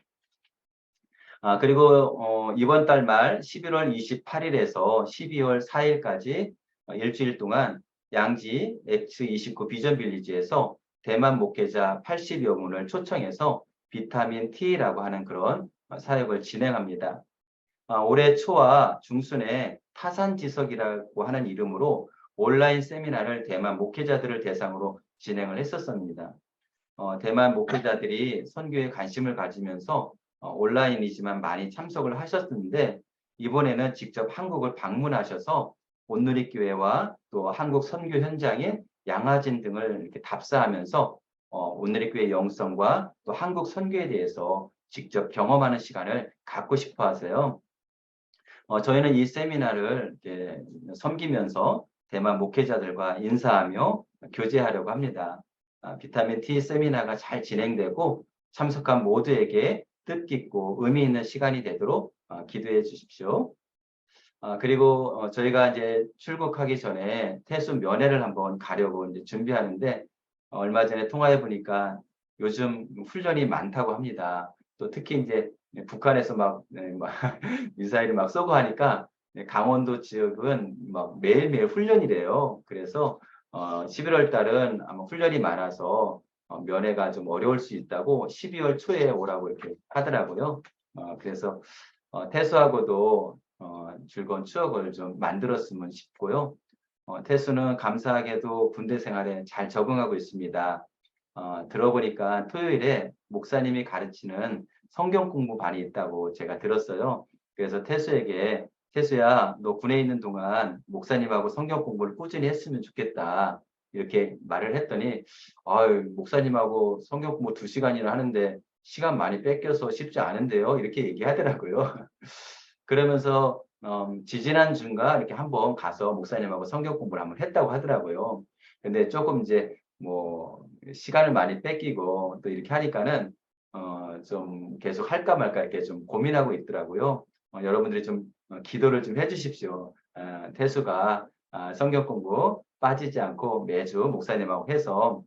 그리고 이번 달 말 11월 28일에서 12월 4일까지 일주일 동안 양지 X29 비전 빌리지에서 대만 목회자 80여 분을 초청해서 비타민 T라고 하는 그런 사역을 진행합니다. 올해 초와 중순에 타산지석이라고 하는 이름으로 온라인 세미나를 대만 목회자들을 대상으로 진행을 했었습니다. 대만 목회자들이 선교에 관심을 가지면서 온라인이지만 많이 참석을 하셨는데 이번에는 직접 한국을 방문하셔서 온누리교회와 또 한국 선교 현장의 양화진 등을 이렇게 답사하면서 온누리교회 영성과 또 한국 선교에 대해서 직접 경험하는 시간을 갖고 싶어 하세요. 저희는 이 세미나를 이렇게 섬기면서 대만 목회자들과 인사하며 교제하려고 합니다. 비타민 T 세미나가 잘 진행되고 참석한 모두에게 뜻깊고 의미 있는 시간이 되도록 기도해 주십시오. 그리고 저희가 이제 출국하기 전에 태수 면회를 한번 가려고 이제 준비하는데 얼마 전에 통화해 보니까 요즘 훈련이 많다고 합니다. 또 특히 이제 북한에서 막, 네, 막 미사일이 막 쏘고 하니까 강원도 지역은 막 매일매일 훈련이래요. 그래서 11월 달은 아마 훈련이 많아서 면회가 좀 어려울 수 있다고 12월 초에 오라고 이렇게 하더라고요. 그래서 태수하고도 즐거운 추억을 좀 만들었으면 싶고요. 태수는 감사하게도 군대 생활에 잘 적응하고 있습니다. 들어보니까 토요일에 목사님이 가르치는 성경 공부반이 있다고 제가 들었어요. 그래서 태수에게 태수야, 너 군에 있는 동안 목사님하고 성경 공부를 꾸준히 했으면 좋겠다. 이렇게 말을 했더니 목사님하고 성경 공부 2시간이나 하는데 시간 많이 뺏겨서 쉽지 않은데요. 이렇게 얘기하더라고요. 그러면서 지지난 주인가 이렇게 한번 가서 목사님하고 성경 공부를 한번 했다고 하더라고요. 근데 조금 이제 뭐 시간을 많이 뺏기고 또 이렇게 하니까는 좀 계속 할까 말까 이렇게 좀 고민하고 있더라고요. 여러분들이 좀 기도를 좀 해주십시오. 태수가 성경 공부 빠지지 않고 매주 목사님하고 해서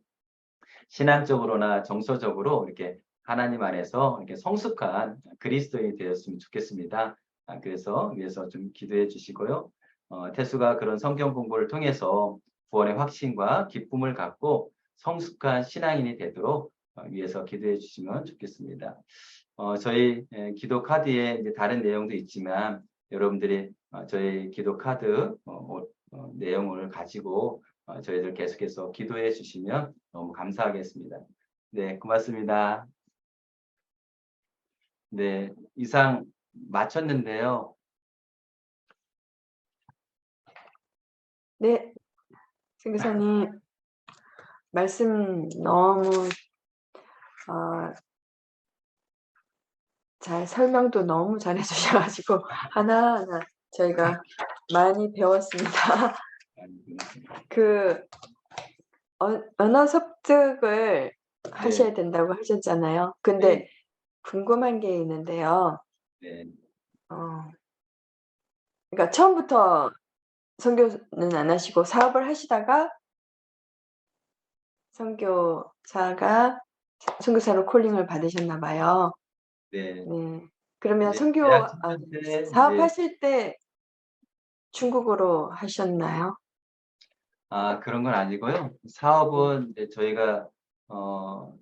신앙적으로나 정서적으로 이렇게 하나님 안에서 이렇게 성숙한 그리스도인이 되었으면 좋겠습니다. 그래서 위해서 좀 기도해 주시고요. 태수가 그런 성경 공부를 통해서 구원의 확신과 기쁨을 갖고 성숙한 신앙인이 되도록 위해서 기도해 주시면 좋겠습니다. 저희 기도 카드에 이제 다른 내용도 있지만 여러분들이 저희 기도 카드 내용을 가지고 저희들 계속해서 기도해 주시면 너무 감사하겠습니다. 네, 고맙습니다. 네, 이상 마쳤는데요. 네, 선교사님 말씀 너무 잘 설명도 너무 잘 해주셔가지고 하나하나 저희가 많이 배웠습니다. 그 언어 습득을 하셔야 된다고 하셨잖아요. 근데 네. 궁금한 게 있는데요. 네, 그러니까 처음부터 선교는 안 하시고 사업을 하시다가 선교사로 콜링을 받으셨나 봐요. 네. 네. 그러면 이제 대학 청년 때 이제 사업하실 때 중국어로 하셨나요? 그런 건 아니고요. 사업은 이제 저희가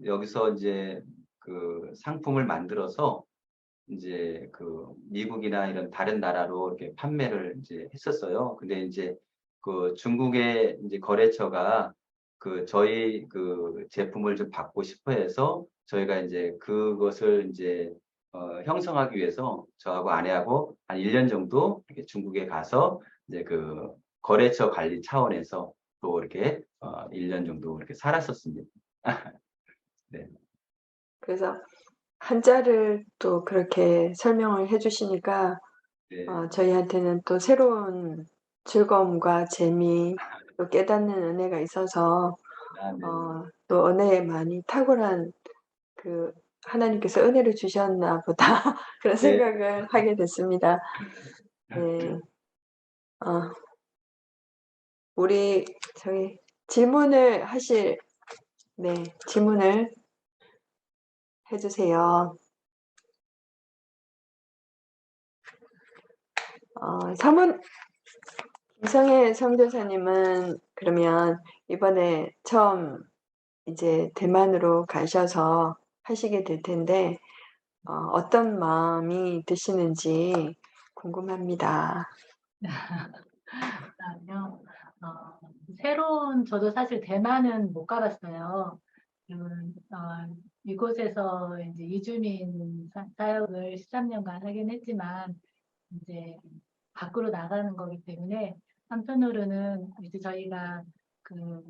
여기서 이제 그 상품을 만들어서 이제 그 미국이나 이런 다른 나라로 이렇게 판매를 이제 했었어요. 근데 이제 그 중국의 이제 거래처가 그 저희 그 제품을 좀 받고 싶어 해서 저희가 이제 그것을 이제 형성하기 위해서 저하고 아내하고 한 1년 정도 이렇게 중국에 가서 이제 그 거래처 관리 차원에서 또 이렇게 1년 정도 이렇게 살았었습니다. 네. 그래서 한자를 또 그렇게 설명을 해 주시니까 네. 저희한테는 또 새로운 즐거움과 재미, 또 깨닫는 은혜가 있어서 네. 또 은혜에 많이 탁월한 그 하나님께서 은혜를 주셨나 보다 그런 네. 생각을 하게 됐습니다. 네. 우리 저희 질문을 해 주세요. 김성애 선교사님은 그러면 이번에 처음 이제 대만으로 가셔서 하시게 될 텐데 어떤 마음이 드시는지 궁금합니다. 그다음요. 새로운 저도 사실 대만은 못 가봤어요. 이곳에서 이제 이주민 사역을 13년간 하긴 했지만 이제 밖으로 나가는 거기 때문에 한편으로는 이제 저희가 그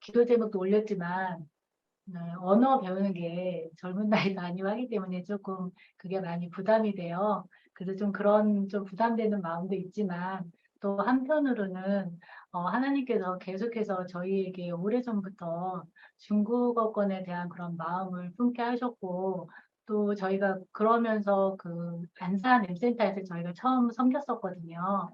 기도 제목도 올렸지만 언어 배우는 게 젊은 나이도 아니고 하기 때문에 조금 그게 많이 부담이 돼요. 그래서 좀 그런 좀 부담되는 마음도 있지만 또 한편으로는 하나님께서 계속해서 저희에게 오래전부터 중국어권에 대한 그런 마음을 품게 하셨고 또 저희가 그러면서 그 안산 엠센터에서 저희가 처음 섬겼었거든요.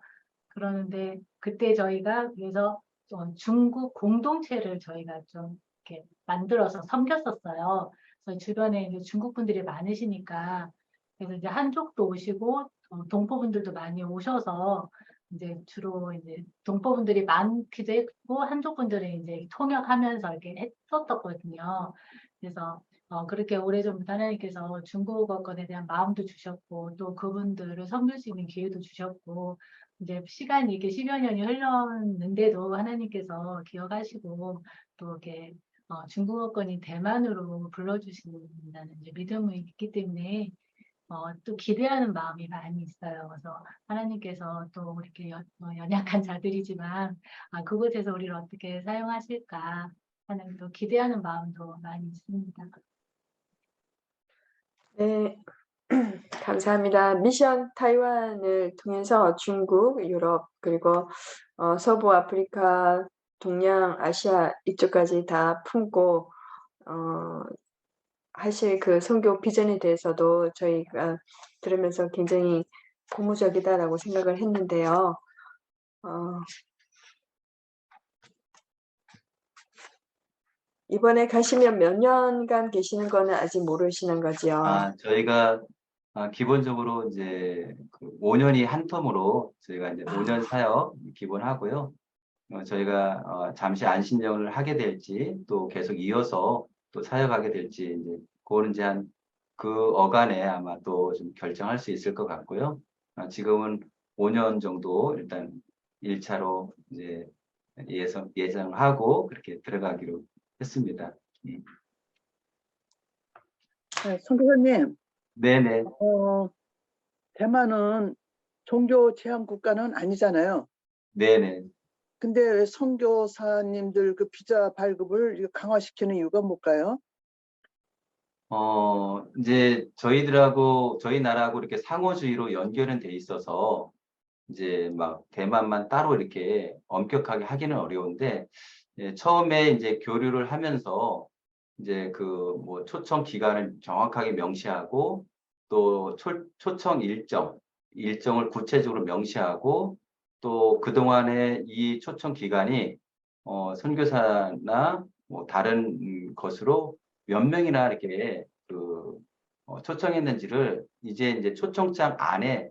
그러는데 그때 저희가 그래서 좀 중국 공동체를 저희가 좀 이렇게 만들어서 섬겼었어요. 그래서 주변에 이제 중국 분들이 많으시니까 그래서 이제 한족도 오시고 동포분들도 많이 오셔서 이제 주로 이제 동포분들이 많기도 했고 한족 분들이 이제 통역하면서 이렇게 했었거든요. 그래서 그렇게 오래전부터 하나님께서 중국어권에 대한 마음도 주셨고 또 그분들을 섬길 수 있는 기회도 주셨고 이제 시간이 이렇게 10여 년이 흘렀는데도 하나님께서 기억하시고 또 이렇게 중국어권이 대만으로 불러주신다는 이제 믿음이 있기 때문에 또 기대하는 마음이 많이 있어요. 그래서 하나님께서 또 이렇게 연약한 자들이지만 그곳에서 우리를 어떻게 사용하실까 하는 또 기대하는 마음도 많이 있습니다. 네. 감사합니다. 미션 타이완을 통해서 중국, 유럽, 그리고 서부 아프리카, 동양, 아시아 이쪽까지 다 품고 하실 그 선교 비전에 대해서도 저희가 들으면서 굉장히 고무적이다라고 생각을 했는데요. 이번에 가시면 몇 년간 계시는 거는 아직 모르시는 거지요? 저희가 기본적으로 이제 그 5년이 한 텀으로 저희가 이제 5년 사역 기본하고요. 저희가 잠시 안신령을 하게 될지 또 계속 이어서 또 사역하게 될지 이제 그거는 이제 한 그 어간에 아마 또 좀 결정할 수 있을 것 같고요. 지금은 5년 정도 일단 1차로 이제 예정을 하고 그렇게 들어가기로 했습니다. 네, 선교사님, 네네. 대만은 종교 제한 국가는 아니잖아요. 네네. 근데 왜 선교사님들 그 비자 발급을 이거 강화시키는 이유가 뭘까요? 이제 저희들하고 저희 나라하고 이렇게 상호주의로 연결은 돼 있어서 이제 막 대만만 따로 이렇게 엄격하게 하기는 어려운데 처음에 이제 교류를 하면서 이제 그 뭐 초청 기간을 정확하게 명시하고 또 초청 일정을 구체적으로 명시하고 또 그동안에 이 초청 기간이 선교사나 뭐 다른 것으로 몇 명이나 이렇게 그 초청했는지를 이제 초청장 안에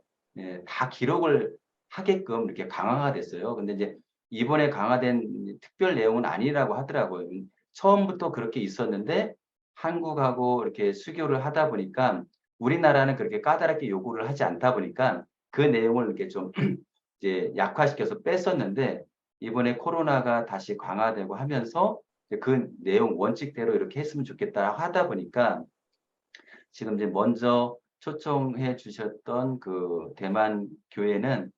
다 기록을 하게끔 이렇게 강화가 됐어요. 근데 이제 이번에 강화된 특별 내용은 아니라고 하더라고요. 처음부터 그렇게 있었는데 한국하고 이렇게 수교를 하다 보니까 우리나라는 그렇게 까다롭게 요구를 하지 않다 보니까 그 내용을 이렇게 좀 이제 약화시켜서 뺐었는데 이번에 코로나가 다시 강화되고 하면서 그 내용 원칙대로 이렇게 했으면 좋겠다 하다 보니까 지금 이제 먼저 초청해 주셨던 그 대만 교회는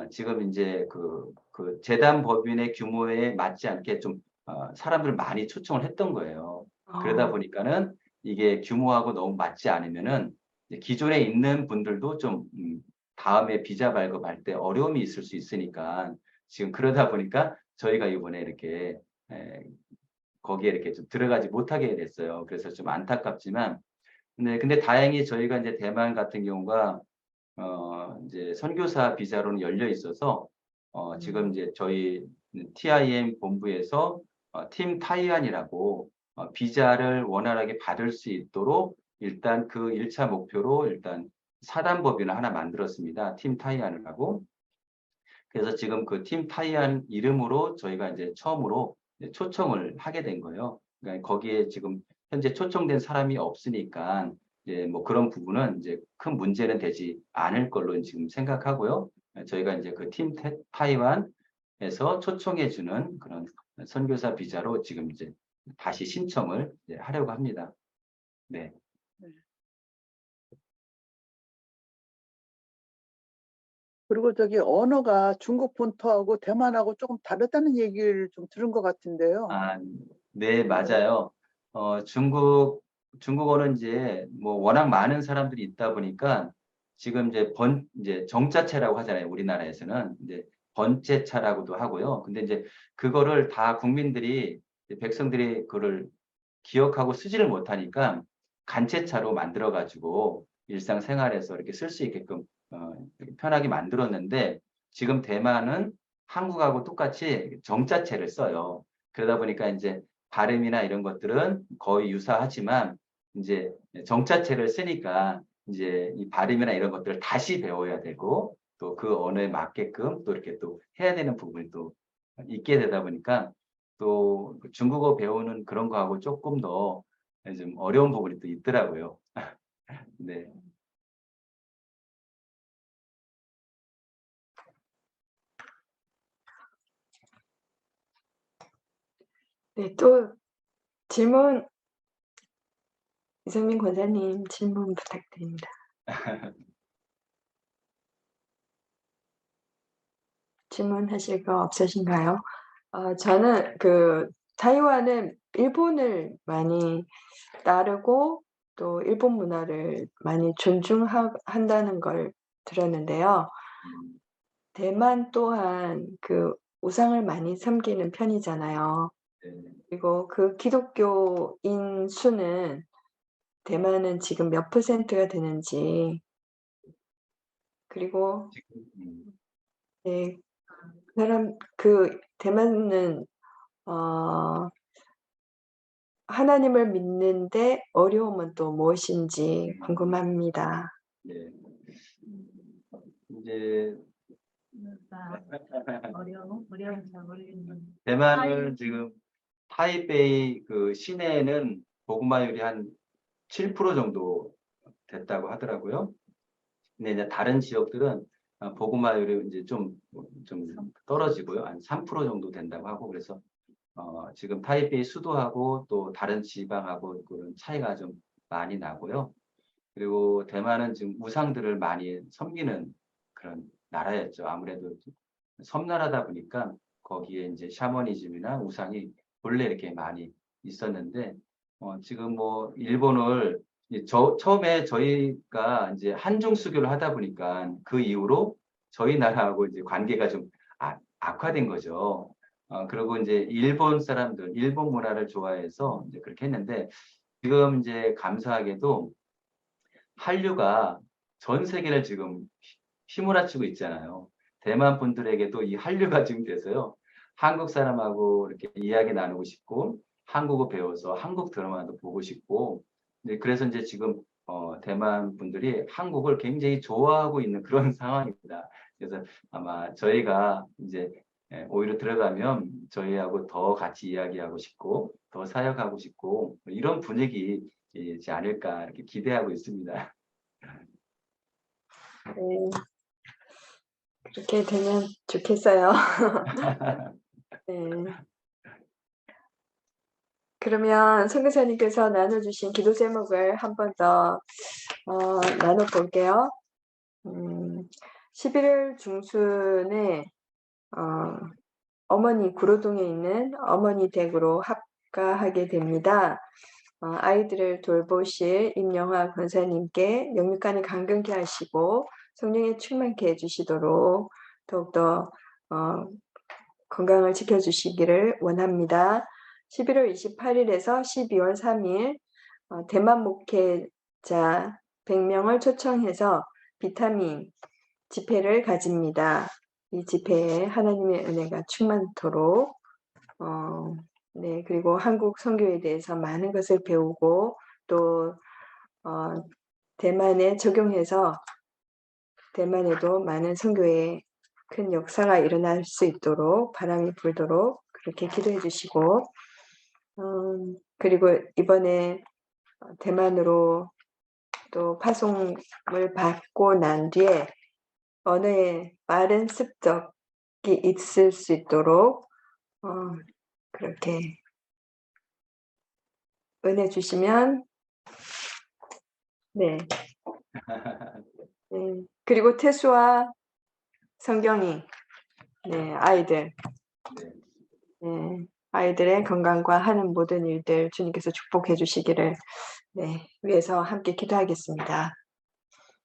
지금 이제 그 재단 법인의 규모에 맞지 않게 좀 사람들을 많이 초청을 했던 거예요. 그러다 보니까는 이게 규모하고 너무 맞지 않으면은 이제 기존에 있는 분들도 좀 다음에 비자 발급할 때 어려움이 있을 수 있으니까 지금 그러다 보니까 저희가 이번에 이렇게 에, 거기에 이렇게 좀 들어가지 못하게 됐어요. 그래서 좀 안타깝지만 네, 근데 다행히 저희가 이제 대만 같은 경우가 이제 선교사 비자로는 열려 있어서 지금 이제 저희 TIM 본부에서 팀 타이완이라고 비자를 원활하게 받을 수 있도록 일단 그 1차 목표로 일단 사단법인을 하나 만들었습니다. 팀 타이완을 하고 그래서 지금 그 팀 타이완 이름으로 저희가 이제 처음으로 이제 초청을 하게 된 거예요. 그러니까 거기에 지금 현재 초청된 사람이 없으니까 이제 뭐 그런 부분은 이제 큰 문제는 되지 않을 걸로 지금 생각하고요. 저희가 이제 그 팀 타이완에서 초청해 주는 그런 선교사 비자로 지금 이제 다시 신청을 이제 하려고 합니다. 네. 그리고 저기 언어가 중국 본토하고 대만하고 조금 다르다는 얘기를 좀 들은 것 같은데요. 아, 네, 맞아요. 중국어는 이제 뭐 워낙 많은 사람들이 있다 보니까 지금 이제 정자체라고 하잖아요. 우리나라에서는 이제 번체차라고도 하고요. 근데 이제 그거를 다 국민들이, 이제 백성들이 그거를 기억하고 쓰지를 못하니까 간체차로 만들어가지고 일상생활에서 이렇게 쓸 수 있게끔 이렇게 편하게 만들었는데 지금 대만은 한국하고 똑같이 정자체를 써요. 그러다 보니까 이제 발음이나 이런 것들은 거의 유사하지만 이제 정자체를 쓰니까 이제 이 발음이나 이런 것들을 다시 배워야 되고 또 그 언어에 맞게끔 또 이렇게 또 해야 되는 부분이 또 있게 되다 보니까 또 중국어 배우는 그런 거하고 조금 더 좀 어려운 부분이 또 있더라고요. 네. 네, 또 질문, 이성민 권사님 질문 부탁드립니다. 질문하실 거 없으신가요? 저는 타이완은 일본을 많이 따르고 또 일본 문화를 많이 존중한다는 걸 들었는데요. 음, 대만 또한 우상을 많이 섬기는 편이잖아요. 네. 그리고 그 기독교인 수는 대만은 지금 몇 %가 되는지, 그리고 지금 네, 대만은 하나님을 믿는데 어려움은 또 무엇인지 궁금합니다. 네. 이제 어려운 잘 모르겠는데. 대만을 지금 타이베이 그 시내에는 복음화율이 한 7% 정도 됐다고 하더라고요. 근데 이제 다른 지역들은 복음화율이 이제 좀 떨어지고요. 한 3% 정도 된다고 하고 그래서 지금 타이베이 수도하고 또 다른 지방하고 그런 차이가 좀 많이 나고요. 그리고 대만은 지금 우상들을 많이 섬기는 그런 나라였죠. 아무래도 섬나라다 보니까 거기에 이제 샤머니즘이나 우상이 본래 이렇게 많이 있었는데 지금 뭐 일본을 처음에 저희가 이제 한중 수교를 하다 보니까 그 이후로 저희 나라하고 이제 관계가 좀 악화된 거죠. 그리고 이제 일본 사람들, 일본 문화를 좋아해서 이제 그렇게 했는데 지금 이제 감사하게도 한류가 전 세계를 지금 휘몰아치고 있잖아요. 대만 분들에게도 이 한류가 지금 돼서요. 한국 사람하고 이렇게 이야기 나누고 싶고, 한국어 배워서 한국 드라마도 보고 싶고, 그래서 이제 지금 대만 분들이 한국을 굉장히 좋아하고 있는 그런 상황입니다. 그래서 아마 저희가 이제 오히려 들어가면 저희하고 더 같이 이야기하고 싶고, 더 사역하고 싶고, 이런 분위기이지 않을까 이렇게 기대하고 있습니다. 네, 그렇게 되면 좋겠어요. 네. 그러면 선교사님께서 나눠주신 기도 제목을 한 번 더 나눠볼게요. 11월 중순에 어머니 구로동에 있는 어머니 댁으로 합가하게 됩니다. 아이들을 돌보실 임영화 권사님께 영육간을 강건케 하시고 성령에 충만케 해주시도록 더욱더 건강을 지켜주시기를 원합니다. 11월 28일에서 12월 3일 대만 목회자 100명을 초청해서 비타민 집회를 가집니다. 이 집회에 하나님의 은혜가 충만토록 네, 그리고 한국 선교에 대해서 많은 것을 배우고 또 대만에 적용해서 대만에도 많은 선교의 큰 역사가 일어날 수 있도록 바람이 불도록 그렇게 기도해 주시고 그리고 이번에 대만으로 또 파송을 받고 난 뒤에 언어에 빠른 습득이 있을 수 있도록 그렇게 은혜 주시면 네. 네. 그리고 태수와 성경이 네, 아이들 네, 아이들의 건강과 하는 모든 일들 주님께서 축복해 주시기를 네, 위해서 함께 기도하겠습니다.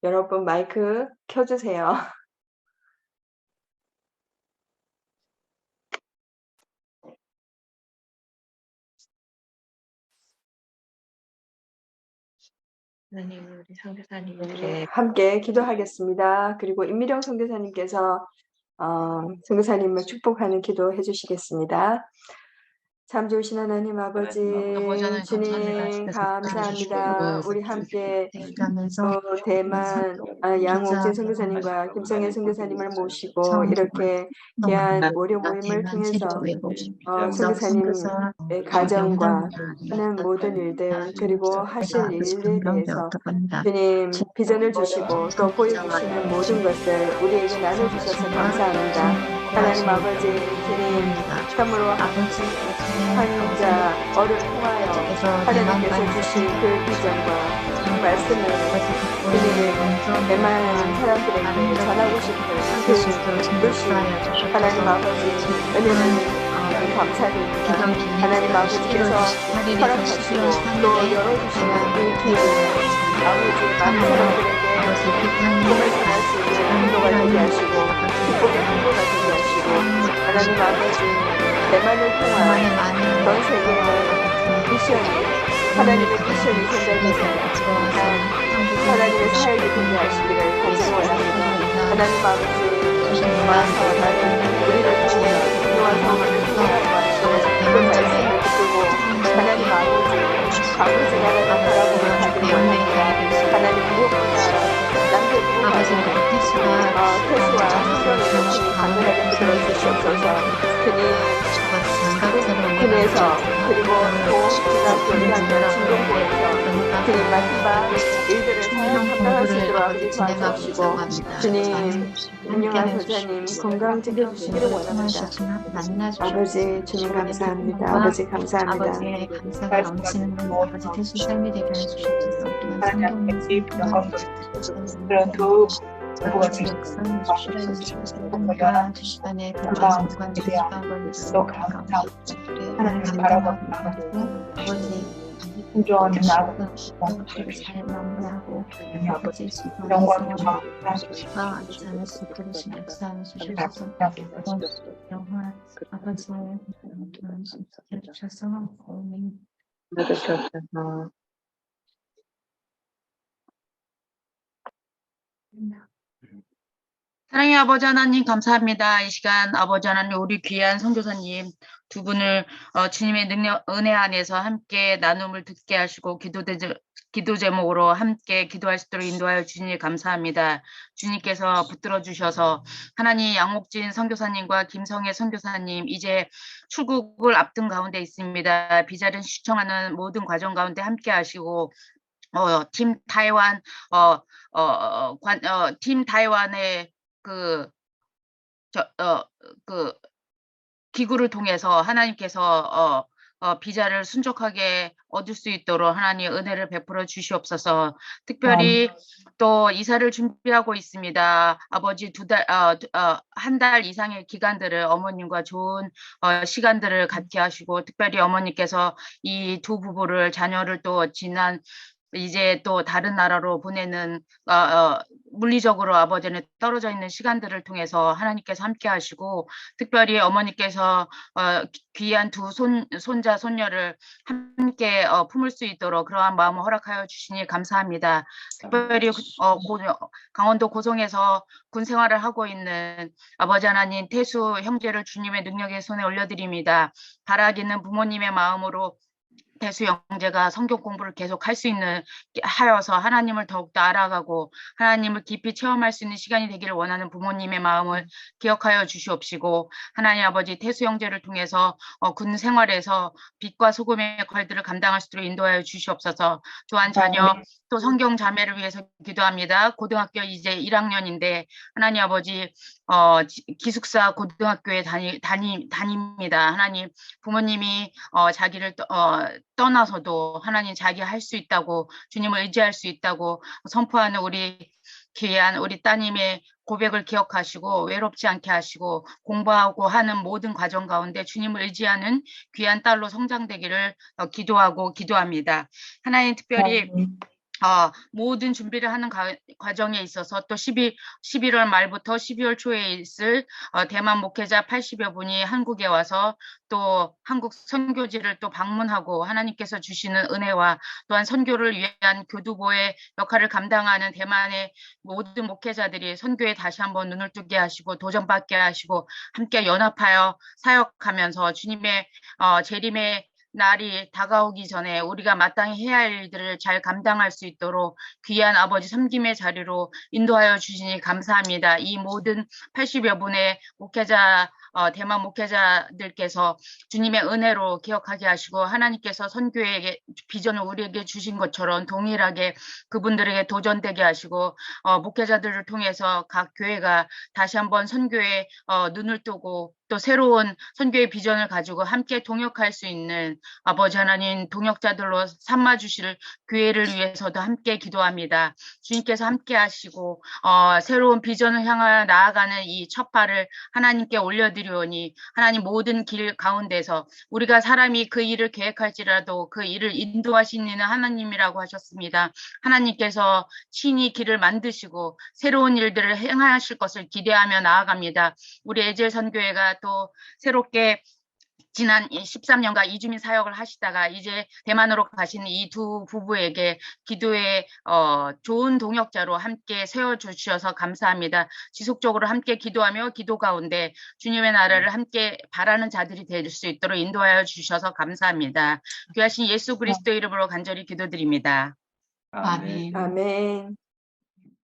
여러분 마이크 켜주세요. 하나님 우리 네, 선교사님들의 함께 기도하겠습니다. 그리고 임미령 선교사님께서 선교사님을 축복하는 기도 해주시겠습니다. 참 좋으신 하나님 아버지 아버지는 주님 감사합니다. 우리 함께 대하면서 대만 양옥진 선교사님과 김성애 선교사님을 모시고 이렇게 귀한 모료 모임을 통해서 선교사님의 가정과 하는 모든 일들 그리고 하실 일에 대해서 주님 비전을 주시고 또 보여주시는 모든 것을 우리에게 나눠주셔서 감사합니다. 하나님 아버지 주님 참으로 환자 어를 통하여 하나님께서 주신 그 비전과 말씀을 주님 대만 사람들에게 전하고 싶은 그 뜻이 하나님 아버지 은혜는 감사드립니다. 하나님 아버지께서 허락하시고 또 열어주시는 이 기회를 아버지 많은 사람들에게 복음을 전할 수 있는 행로가 되게 하시고 축복의 행로가 되게 하시고 하나님 아버지 대만을 통한 전 세계의 미션이 하나님의 미션이 전달되는 하나님의 사역이 되게 하시기를 간절히 원합니다. 하나님 아버지 와서 나는 우리를 통해 중요한 상황을 통하고 하시고 그 말씀을 듣고 하나님 아버지 아버지 나라를 바라보고 가길 원합니다. 하나님 무엇보다 남겨두고 태수와 성경의 열심히 강렬하게 붙들어 주시옵소서. 그네에서 그리고 또 중학교 1학년 진동고에서 주님 마지막 일들을 잘 감당할 수 있도록 아버지 도와주시고 주님 윤영아 교사님 건강 지켜주시기를 원합니다. 아버지 주님 감사합니다. 아버지 감사합니다. 아버지의 감사가 넘치는 아버지 대신 삶이 되게 해주시옵소서. 그런 두 아버지 역사를 주시옵소서. 2시간에 그 가정과 2시간 또 감사하고 하나님 바라보고 아버지 풍조한 잘 마무리하고 아버지 영광과 아버지 않을 수 있도록 역사하는 주시옵소서. 영화 아버지 해주셔서 받으셨어서 사랑의 아버지 하나님 감사합니다. 이 시간 아버지 하나님 우리 귀한 선교사님 두 분을 주님의 능력 은혜 안에서 함께 나눔을 듣게 하시고 기도 제목으로 함께 기도할 수 있도록 인도하여 주시니 감사합니다. 주님께서 붙들어 주셔서 하나님 양옥진 선교사님과 김성애 선교사님 이제 출국을 앞둔 가운데 있습니다. 비자를 신청하는 모든 과정 가운데 함께 하시고 팀 타이완 팀 타이완의 그 기구를 통해서 하나님께서 비자를 순적하게 얻을 수 있도록 하나님 은혜를 베풀어 주시옵소서. 특별히 또 이사를 준비하고 있습니다. 아버지 한 달 이상의 기간들을 어머님과 좋은 시간들을 갖게 하시고 특별히 어머니께서 이 두 부부를 자녀를 또 지난 이제 또 다른 나라로 보내는 물리적으로 아버지는 떨어져 있는 시간들을 통해서 하나님께서 함께 하시고 특별히 어머니께서 귀한 두 손자 손녀를 함께 품을 수 있도록 그러한 마음을 허락하여 주시니 감사합니다. 특별히 강원도 고성에서 군 생활을 하고 있는 아버지 하나님 태수 형제를 주님의 능력의 손에 올려드립니다. 바라기는 부모님의 마음으로 대수 형제가 성경 공부를 계속 할 수 있는 하여서 하나님을 더욱더 알아가고 하나님을 깊이 체험할 수 있는 시간이 되기를 원하는 부모님의 마음을 기억하여 주시옵시고 하나님 아버지 태수 형제를 통해서 군 생활에서 빛과 소금의 역할들을 감당할 수 있도록 인도하여 주시옵소서. 또한 자녀 또 성경 자매를 위해서 기도합니다. 고등학교 이제 1학년인데 하나님 아버지 기숙사 고등학교에 다닙니다. 하나님 부모님이 자기를 떠나서도 하나님 자기 할 수 있다고 주님을 의지할 수 있다고 선포하는 우리 귀한 우리 따님의 고백을 기억하시고 외롭지 않게 하시고 공부하고 하는 모든 과정 가운데 주님을 의지하는 귀한 딸로 성장되기를 기도합니다. 하나님 특별히 모든 준비를 하는 과정에 있어서 또 11월 말부터 12월 초에 있을 대만 목회자 80여 분이 한국에 와서 또 한국 선교지를 또 방문하고 하나님께서 주시는 은혜와 또한 선교를 위한 교두보의 역할을 감당하는 대만의 모든 목회자들이 선교에 다시 한번 눈을 뜨게 하시고 도전받게 하시고 함께 연합하여 사역하면서 주님의 재림의 날이 다가오기 전에 우리가 마땅히 해야 할 일들을 잘 감당할 수 있도록 귀한 아버지 섬김의 자리로 인도하여 주시니 감사합니다. 이 모든 80여 분의 목회자 대만 목회자들께서 주님의 은혜로 기억하게 하시고 하나님께서 선교의 비전을 우리에게 주신 것처럼 동일하게 그분들에게 도전되게 하시고 목회자들을 통해서 각 교회가 다시 한번 선교에 눈을 뜨고 또 새로운 선교의 비전을 가지고 함께 동역할 수 있는 아버지 하나님 동역자들로 삼아주실 교회를 위해서도 함께 기도합니다. 주님께서 함께 하시고 새로운 비전을 향하여 나아가는 이 첫 발을 하나님께 올려드리오니 하나님 모든 길 가운데서 우리가 사람이 그 일을 계획할지라도 그 일을 인도하시는 하나님이라고 하셨습니다. 하나님께서 친히 길을 만드시고 새로운 일들을 행하실 것을 기대하며 나아갑니다. 우리 에젤 선교회가 또 새롭게 지난 13년간 이주민 사역을 하시다가 이제 대만으로 가시는 이 두 부부에게 기도의 좋은 동역자로 함께 세워주셔서 감사합니다. 지속적으로 함께 기도하며 기도 가운데 주님의 나라를 함께 바라는 자들이 될 수 있도록 인도하여 주셔서 감사합니다. 귀하신 예수 그리스도 이름으로 간절히 기도드립니다. 아멘. 아멘.